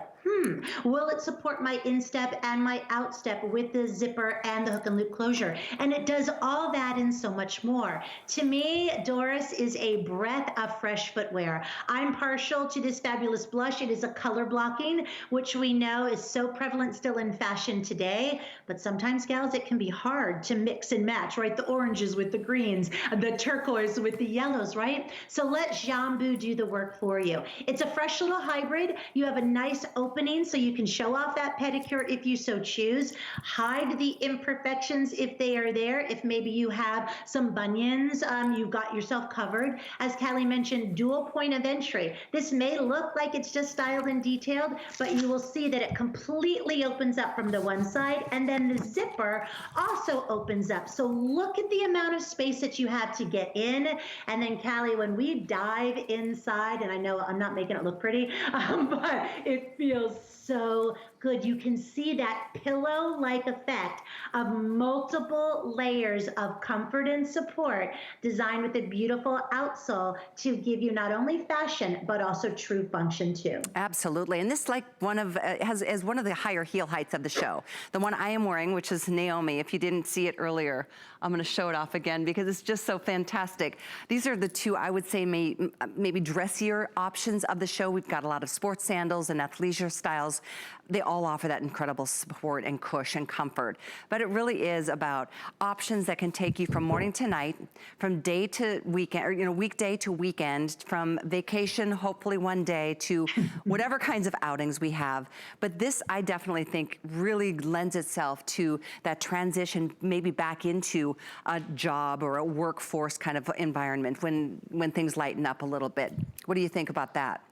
Will it support my instep and my outstep with the zipper and the hook and loop closure? And it does all that and so much more. To me, Doris is a breath of fresh footwear. I'm partial to this fabulous blush. It is a color blocking, which we know is so prevalent still in fashion today. But sometimes, gals, it can be hard to mix and match, right? The oranges with the greens, the turquoise with the yellows, right? So let Jambu do the work for you. It's a fresh little hybrid. You have a nice opening so you can show off that pedicure if you so choose. Hide the imperfections if they are there. If maybe you have some bunions, you've got yourself covered. As Callie mentioned, dual point of entry. This may look like it's just styled and detailed, but you will see that it completely opens up from the one side, and then the zipper also opens up. So look at the amount of space that you have to get in. And then Callie, when we dive inside, and I know I'm not making it look pretty, but it feels so good. You can see that pillow-like effect of multiple layers of comfort and support designed with a beautiful outsole to give you not only fashion, but also true function too. Absolutely. And this like one of, is one of the higher heel heights of the show. The one I am wearing, which is Naomi, if you didn't see it earlier, I'm gonna show it off again because it's just so fantastic. These are the two, I would say, maybe dressier options of the show. We've got a lot of sports sandals and athleisure styles. They all offer that incredible support and cush and comfort. But it really is about options that can take you from morning to night, from day to weekend, or weekday to weekend, from vacation, hopefully one day, to whatever kinds of outings we have. But this, I definitely think, really lends itself to that transition, maybe back into a job or a workforce kind of environment when things lighten up a little bit. What do you think about that?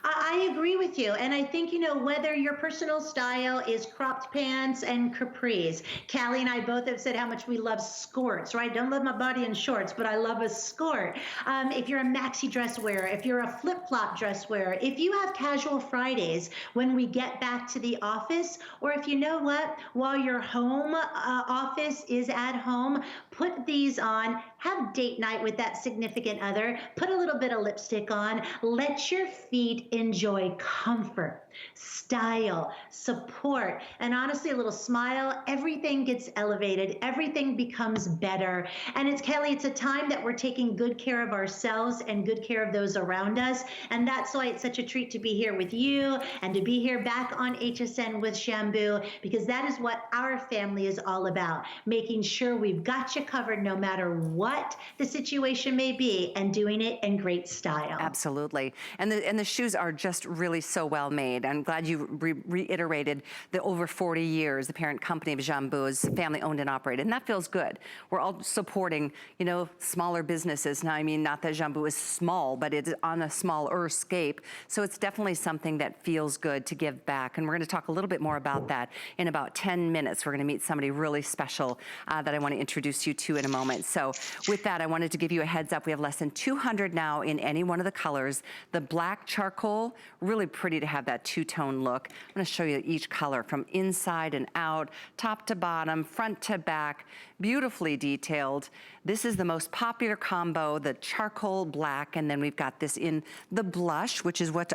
I agree with you. And I think, whether your personal style is cropped pants and capris, Callie and I both have said how much we love skirts, right? Don't love my body in shorts, but I love a skirt. If you're a maxi dress wearer, if you're a flip-flop dress wearer, if you have casual Fridays when we get back to the office, or if you know what, while your home office is at home, put these on, have date night with that significant other, put a little bit of lipstick on, let your feet enjoy comfort. style, support, and honestly, a little smile. Everything gets elevated. Everything becomes better. And it's, Kelly, it's a time that we're taking good care of ourselves and good care of those around us. And that's why it's such a treat to be here with you and to be here back on HSN with Jambu, because that is what our family is all about, making sure we've got you covered no matter what the situation may be, and doing it in great style. Absolutely. And the shoes are just really so well made. I'm glad you reiterated the over 40 years, the parent company of Jambu is family owned and operated, and that feels good. We're all supporting, you know, smaller businesses. Now, I mean, not that Jambu is small, but it's on a smaller scape. So it's definitely something that feels good to give back. And we're going to talk a little bit more about that in about 10 minutes. We're going to meet somebody really special that I want to introduce you to in a moment. So with that, I wanted to give you a heads up. We have less than 200 now in any one of the colors. The black charcoal, really pretty to have that two-tone look. I'm going to show you each color from inside and out, top to bottom, front to back, beautifully detailed. This is the most popular combo, the charcoal black, and then we've got this in the blush, which is what,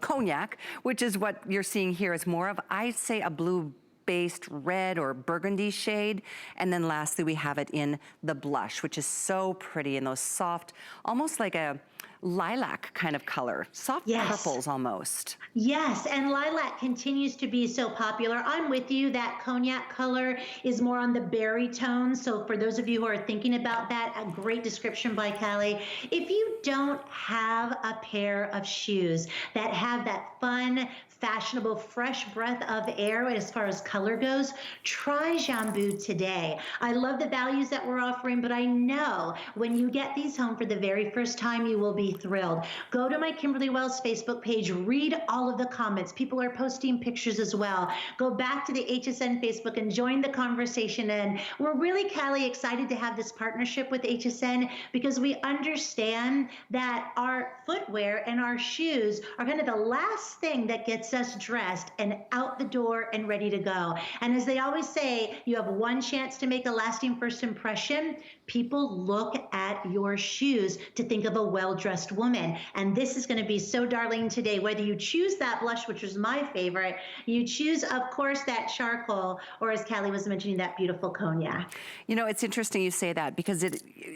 cognac, which is what you're seeing here. It's more of, I'd say, a blue based red or burgundy shade. And then lastly, we have it in the blush, which is so pretty in those soft, almost like a lilac kind of color, soft purples almost. Yes, and lilac continues to be so popular. I'm with you. That cognac color is more on the berry tone. So for those of you who are thinking about that, a great description by Callie. If you don't have a pair of shoes that have that fun, fashionable, fresh breath of air as far as color goes, try Jambu today. I love the values that we're offering, but I know when you get these home for the very first time, you will be thrilled. Go to my Kimberly Wells Facebook page, read all of the comments. People are posting pictures as well. Go back to the HSN Facebook and join the conversation. And we're really, Callie, excited to have this partnership with HSN because we understand that our footwear and our shoes are kind of the last thing that gets us dressed and out the door and ready to go. And as they always say, you have one chance to make a lasting first impression. People look at your shoes to think of a well-dressed woman. And this is going to be so darling today, whether you choose that blush, which was my favorite, you choose, of course, that charcoal, or as Callie was mentioning, that beautiful cognac. You know, it's interesting you say that because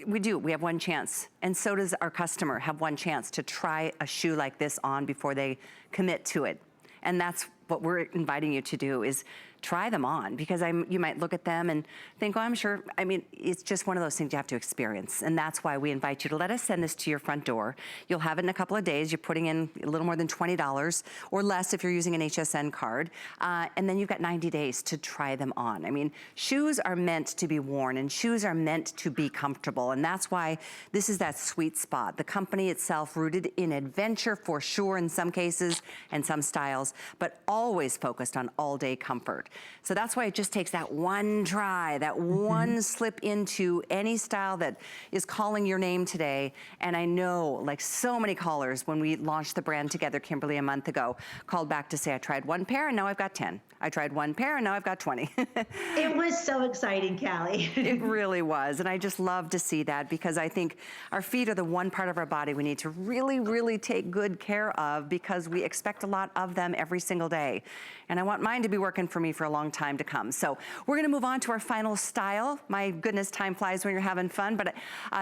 we have one chance. And so does our customer have one chance to try a shoe like this on before they commit to it. And that's what we're inviting you to do, is try them on, because you might look at them and think, oh, I'm sure. I mean, it's just one of those things you have to experience. And that's why we invite you to let us send this to your front door. You'll have it in a couple of days. You're putting in a little more than $20 or less if you're using an HSN card. And then you've got 90 days to try them on. I mean, shoes are meant to be worn and shoes are meant to be comfortable. And that's why this is that sweet spot. The company itself rooted in adventure for sure in some cases and some styles, but always focused on all-day comfort. So that's why it just takes that one try, that one slip into any style that is calling your name today. And I know, like so many callers, when we launched the brand together, Kimberly, a month ago, called back to say, I tried one pair and now I've got 10. I tried one pair and now I've got 20. It was so exciting, Callie. It really was. And I just love to see that, because I think our feet are the one part of our body we need to really, really take good care of, because we expect a lot of them every single day. And I want mine to be working for me for a long time to come. So we're gonna move on to our final style. My goodness, time flies when you're having fun, but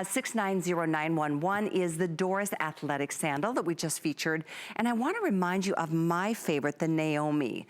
690911 is the Doris Athletic Sandal that we just featured. And I wanna remind you of my favorite, the Naomi.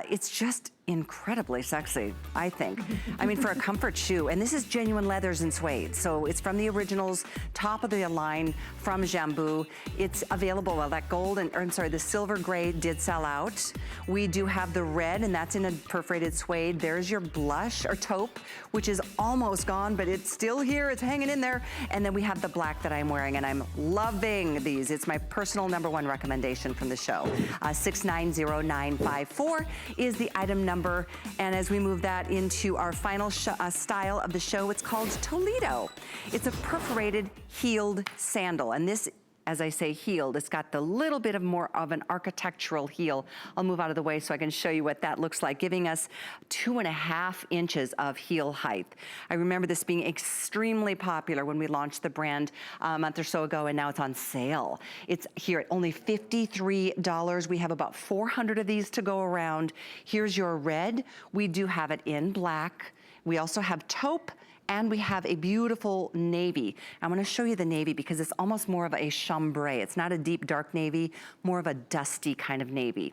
It's just incredibly sexy, I think. I mean, for a comfort shoe. And this is genuine leathers and suede. So it's from the originals, top of the line from Jambu. It's available, well, that gold and, or, sorry, the silver gray did sell out. We do have the red, and that's in a perforated suede. There's your blush or taupe, which is almost gone, but it's still here. It's hanging in there. And then we have the black that I'm wearing, and I'm loving these. It's my personal #1 recommendation from the show. 690954 is the item number. And as we move that into our final style of the show, it's called Toledo. It's a perforated heeled sandal. And this as I say, heeled. It's got the little bit of more of an architectural heel. I'll move out of the way so I can show you what that looks like, giving us 2.5 inches of heel height. I remember this being extremely popular when we launched the brand a month or so ago, and now it's on sale. It's here at only $53. We have about 400 of these to go around. Here's your red. We do have it in black. We also have taupe, and we have a beautiful navy. I'm gonna show you the navy because it's almost more of a chambray. It's not a deep dark navy, more of a dusty kind of navy.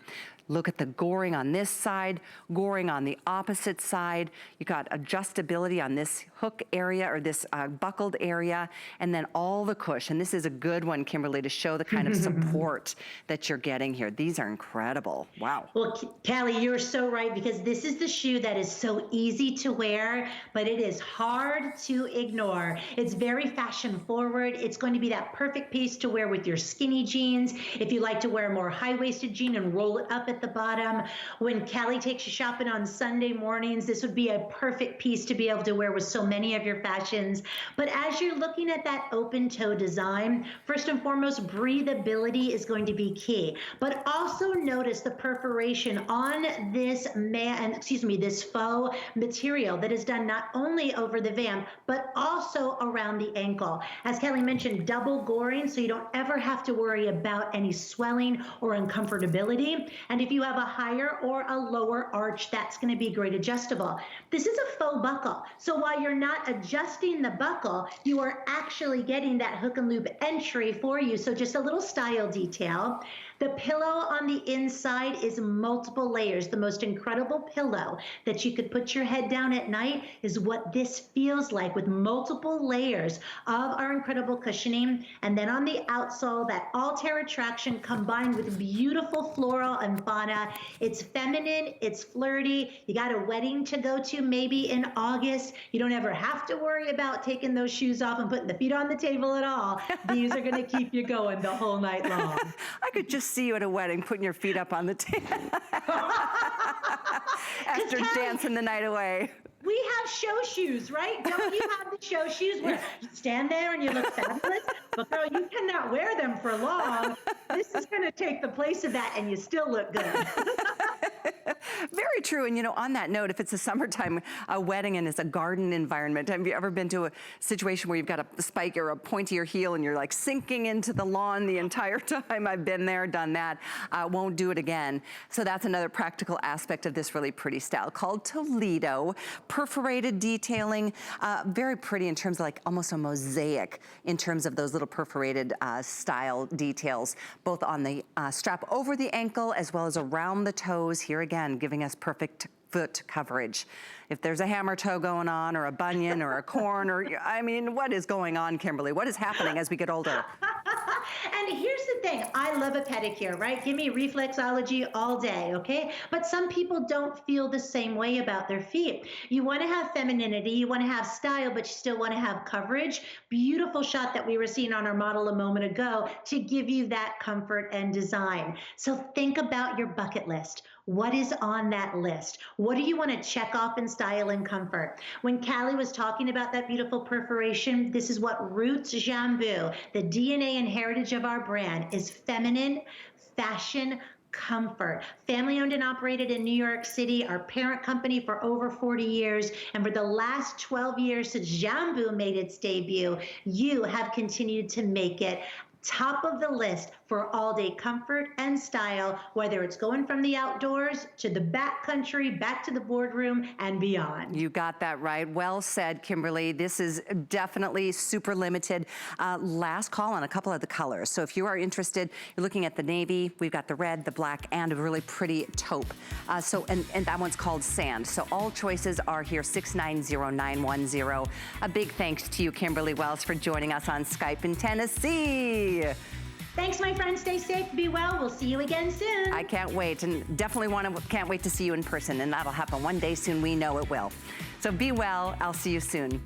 Look at the goring on this side, goring on the opposite side. You got adjustability on this hook area or this buckled area, and then all the cushion. This is a good one, Kimberly, to show the kind of support that you're getting here. These are incredible. Wow. Well, Callie, you're so right, because this is the shoe that is so easy to wear, but it is hard to ignore. It's very fashion forward. It's going to be that perfect piece to wear with your skinny jeans. If you like to wear a more high-waisted jean and roll it up at the bottom. When Callie takes you shopping on Sunday mornings, this would be a perfect piece to be able to wear with so many of your fashions. But as you're looking at that open toe design, first and foremost, breathability is going to be key. But also notice the perforation on this this faux material that is done not only over the vamp, but also around the ankle. As Callie mentioned, double goring, so you don't ever have to worry about any swelling or uncomfortability. And if you have a higher or a lower arch, that's going to be great adjustable. This is a faux buckle. So while you're not adjusting the buckle, you are actually getting that hook and loop entry for you. So just a little style detail. The pillow on the inside is multiple layers. The most incredible pillow that you could put your head down at night is what this feels like, with multiple layers of our incredible cushioning. And then on the outsole, that Altair traction combined with beautiful floral and fauna. It's feminine, it's flirty. You got a wedding to go to maybe in August. You don't ever have to worry about taking those shoes off and putting the feet on the table at all. These are gonna keep you going the whole night long. I could just see you at a wedding putting your feet up on the table after dancing the night away. We have show shoes, right? Don't you have the show shoes where you stand there and you look fabulous? But girl, you cannot wear them for long. This is going to take the place of that, and you still look good. Very true. And you know, on that note, if it's a summertime wedding and it's a garden environment, have you ever been to a situation where you've got a spike or a pointier heel and you're like sinking into the lawn the entire time? I've been there, done that. Won't do it again. So that's another practical aspect of this really pretty style called Toledo. Perforated detailing, very pretty in terms of like almost a mosaic in terms of those little perforated style details, both on the strap over the ankle as well as around the toes. Here again, giving us perfect foot coverage. If there's a hammer toe going on or a bunion or a corn or, I mean, what is going on, Kimberly? What is happening as we get older? And here's the thing, I love a pedicure, right? Give me reflexology all day, okay? But some people don't feel the same way about their feet. You want to have femininity, you want to have style, but you still want to have coverage. Beautiful shot that we were seeing on our model a moment ago to give you that comfort and design. So think about your bucket list. What is on that list? What do you want to check off in style and comfort? When Callie was talking about that beautiful perforation, this is what roots Jambu, the DNA and heritage of our brand, is feminine, fashion, comfort. Family owned and operated in New York City, our parent company for over 40 years. And for the last 12 years since Jambu made its debut, you have continued to make it top of the list for all-day comfort and style, whether it's going from the outdoors to the backcountry, back to the boardroom, and beyond. You got that right. Well said, Kimberly. This is definitely super limited. Last call on a couple of the colors. So if you are interested, you're looking at the navy, we've got the red, the black, and a really pretty taupe. And that one's called Sand. So all choices are here, 690910. A big thanks to you, Kimberly Wells, for joining us on Skype in Tennessee. Thanks, my friends. Stay safe, be well. We'll see you again soon. I can't wait, and definitely can't wait to see you in person, and that'll happen one day soon. We know it will. So be well. I'll see you soon.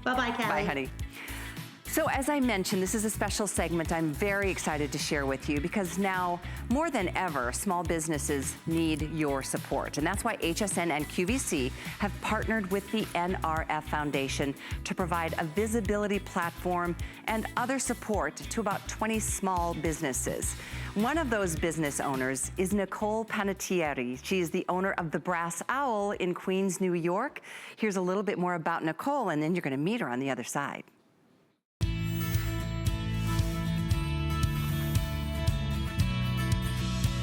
Bye-bye, Callie. Bye, honey. So as I mentioned, this is a special segment I'm very excited to share with you because now, more than ever, small businesses need your support. And that's why HSN and QVC have partnered with the NRF Foundation to provide a visibility platform and other support to about 20 small businesses. One of those business owners is Nicole Panettiere. She is the owner of the Brass Owl in Queens, New York. Here's a little bit more about Nicole, and then you're going to meet her on the other side.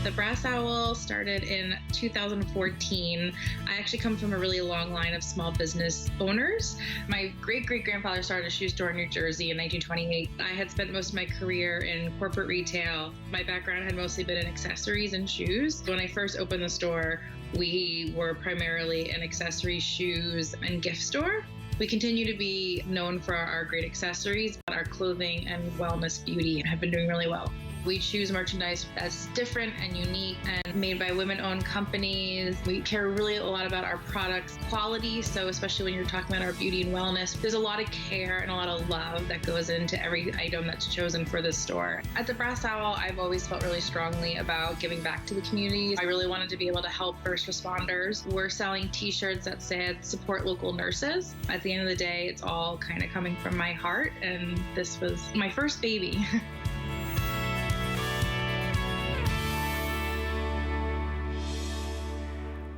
The Brass Owl started in 2014. I actually come from a really long line of small business owners. My great-great-grandfather started a shoe store in New Jersey in 1928. I had spent most of my career in corporate retail. My background had mostly been in accessories and shoes. When I first opened the store, we were primarily an accessories, shoes, and gift store. We continue to be known for our great accessories, but our clothing and wellness beauty have been doing really well. We choose merchandise that's different and unique and made by women-owned companies. We care really a lot about our products' quality, so especially when you're talking about our beauty and wellness, there's a lot of care and a lot of love that goes into every item that's chosen for this store. At the Brass Owl, I've always felt really strongly about giving back to the community. I really wanted to be able to help first responders. We're selling t-shirts that said support local nurses. At the end of the day, it's all kind of coming from my heart, and this was my first baby.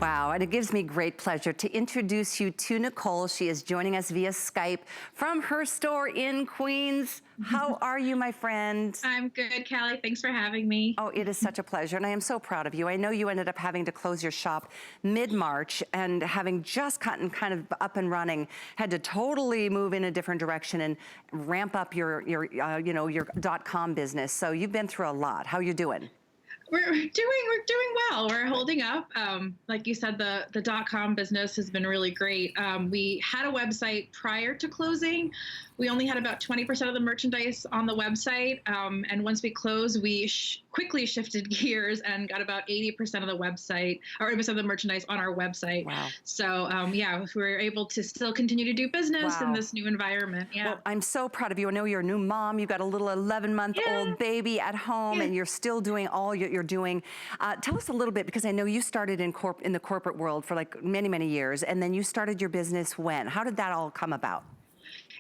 Wow, and it gives me great pleasure to introduce you to Nicole. She is joining us via Skype from her store in Queens. How are you, my friend? I'm good, Callie. Thanks for having me. Oh, it is such a pleasure, and I am so proud of you. I know you ended up having to close your shop mid-March, and having just gotten kind of up and running, had to totally move in a different direction and ramp up your .com business. So you've been through a lot. How are you doing? We're doing well. We're holding up. Like you said, the .com business has been really great. We had a website prior to closing. We only had about 20% of the merchandise on the website. And once we closed, we quickly shifted gears and got about 80% of the website, or 80% of the merchandise on our website. Wow. So yeah, we were able to still continue to do business in this new environment. Yeah. Well, I'm so proud of you. I know you're a new mom. You've got a little 11-month-old baby at home, and you're still doing all you're doing. Tell us a little bit, because I know you started in the corporate world for like many, many years, and then you started your business when? How did that all come about?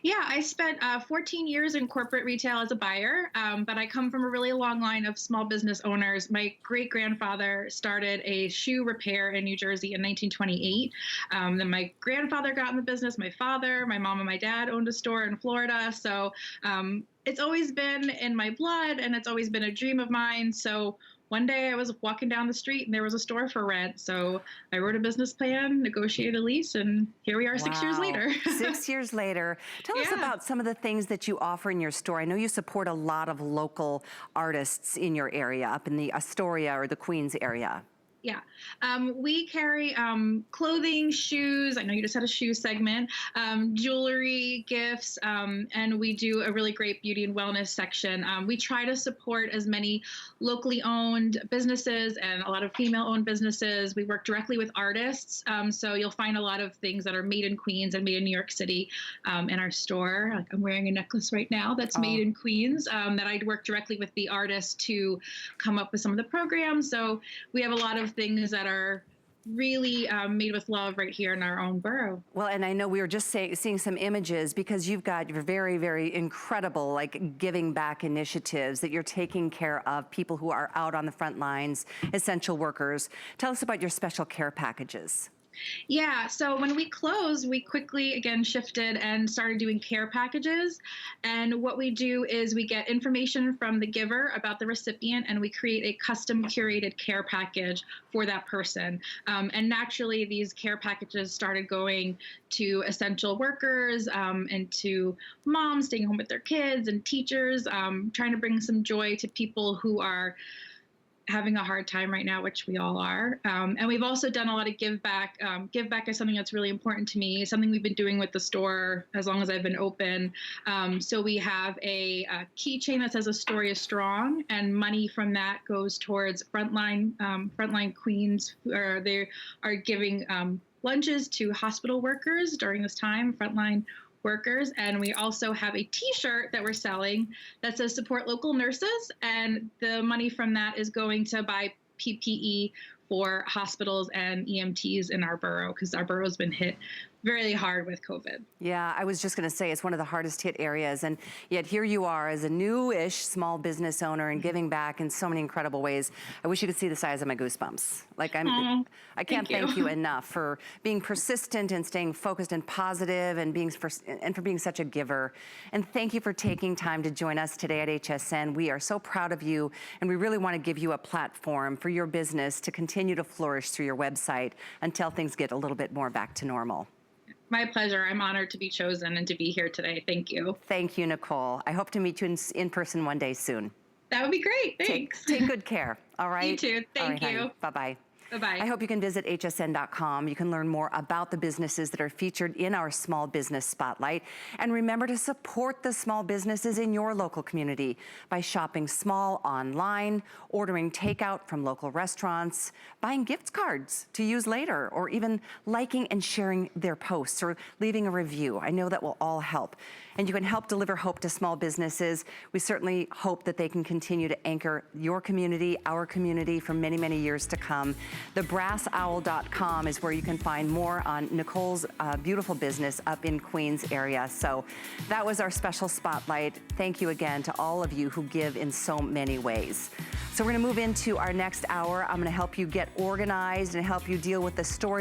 Yeah, I spent 14 years in corporate retail as a buyer, but I come from a really long line of small business owners. My great-grandfather started a shoe repair in New Jersey in 1928. Then my grandfather got in the business, my father, my mom and my dad owned a store in Florida. So it's always been in my blood, and it's always been a dream of mine. So one day I was walking down the street and there was a store for rent. So I wrote a business plan, negotiated a lease, and here we are 6 years later. 6 years later. Tell us about some of the things that you offer in your store. I know you support a lot of local artists in your area, up in the Astoria or the Queens area. Yeah, we carry clothing, shoes. I know you just had a shoe segment, jewelry, gifts, and we do a really great beauty and wellness section. We try to support as many locally owned businesses and a lot of female-owned businesses. We work directly with artists, so you'll find a lot of things that are made in Queens and made in New York City in our store. Like I'm wearing a necklace right now that's made in Queens that I'd work directly with the artist to come up with some of the programs. So we have a lot of things that are really made with love right here in our own borough. Well, and I know we were just seeing some images, because you've got your very, very incredible like giving back initiatives that you're taking care of people who are out on the front lines, essential workers. Tell us about your special care packages. Yeah, so when we closed, we quickly again shifted and started doing care packages. And what we do is we get information from the giver about the recipient, and we create a custom curated care package for that person. And naturally, these care packages started going to essential workers and to moms staying home with their kids, and teachers, trying to bring some joy to people who are having a hard time right now, which we all are. And we've also done a lot of give back. Give back is something that's really important to me, something we've been doing with the store as long as I've been open. So we have a keychain that says "A Story is Strong," and money from that goes towards frontline queens, they are giving lunches to hospital workers during this time, frontline workers. And we also have a t-shirt that we're selling that says support local nurses. And the money from that is going to buy PPE for hospitals and EMTs in our borough, because our borough's been hit very hard with COVID. Yeah, I was just gonna say it's one of the hardest hit areas, and yet here you are as a new-ish small business owner and giving back in so many incredible ways. I wish you could see the size of my goosebumps. Like I can't thank you enough for being persistent and staying focused and positive and for being such a giver. And thank you for taking time to join us today at HSN. We are so proud of you, and we really want to give you a platform for your business to continue to flourish through your website until things get a little bit more back to normal. My pleasure. I'm honored to be chosen and to be here today. Thank you. Thank you, Nicole. I hope to meet you in person one day soon. That would be great. Thanks. Take good care. All right. You too. Thank you. Bye-bye. Bye-bye. I hope you can visit hsn.com. You can learn more about the businesses that are featured in our Small Business Spotlight. And remember to support the small businesses in your local community by shopping small online, ordering takeout from local restaurants, buying gift cards to use later, or even liking and sharing their posts or leaving a review. I know that will all help. And you can help deliver hope to small businesses. We certainly hope that they can continue to anchor your community, our community, for many, many years to come. TheBrassOwl.com is where you can find more on Nicole's beautiful business up in Queens area. So that was our special spotlight. Thank you again to all of you who give in so many ways. So we're gonna move into our next hour. I'm gonna help you get organized and help you deal with the story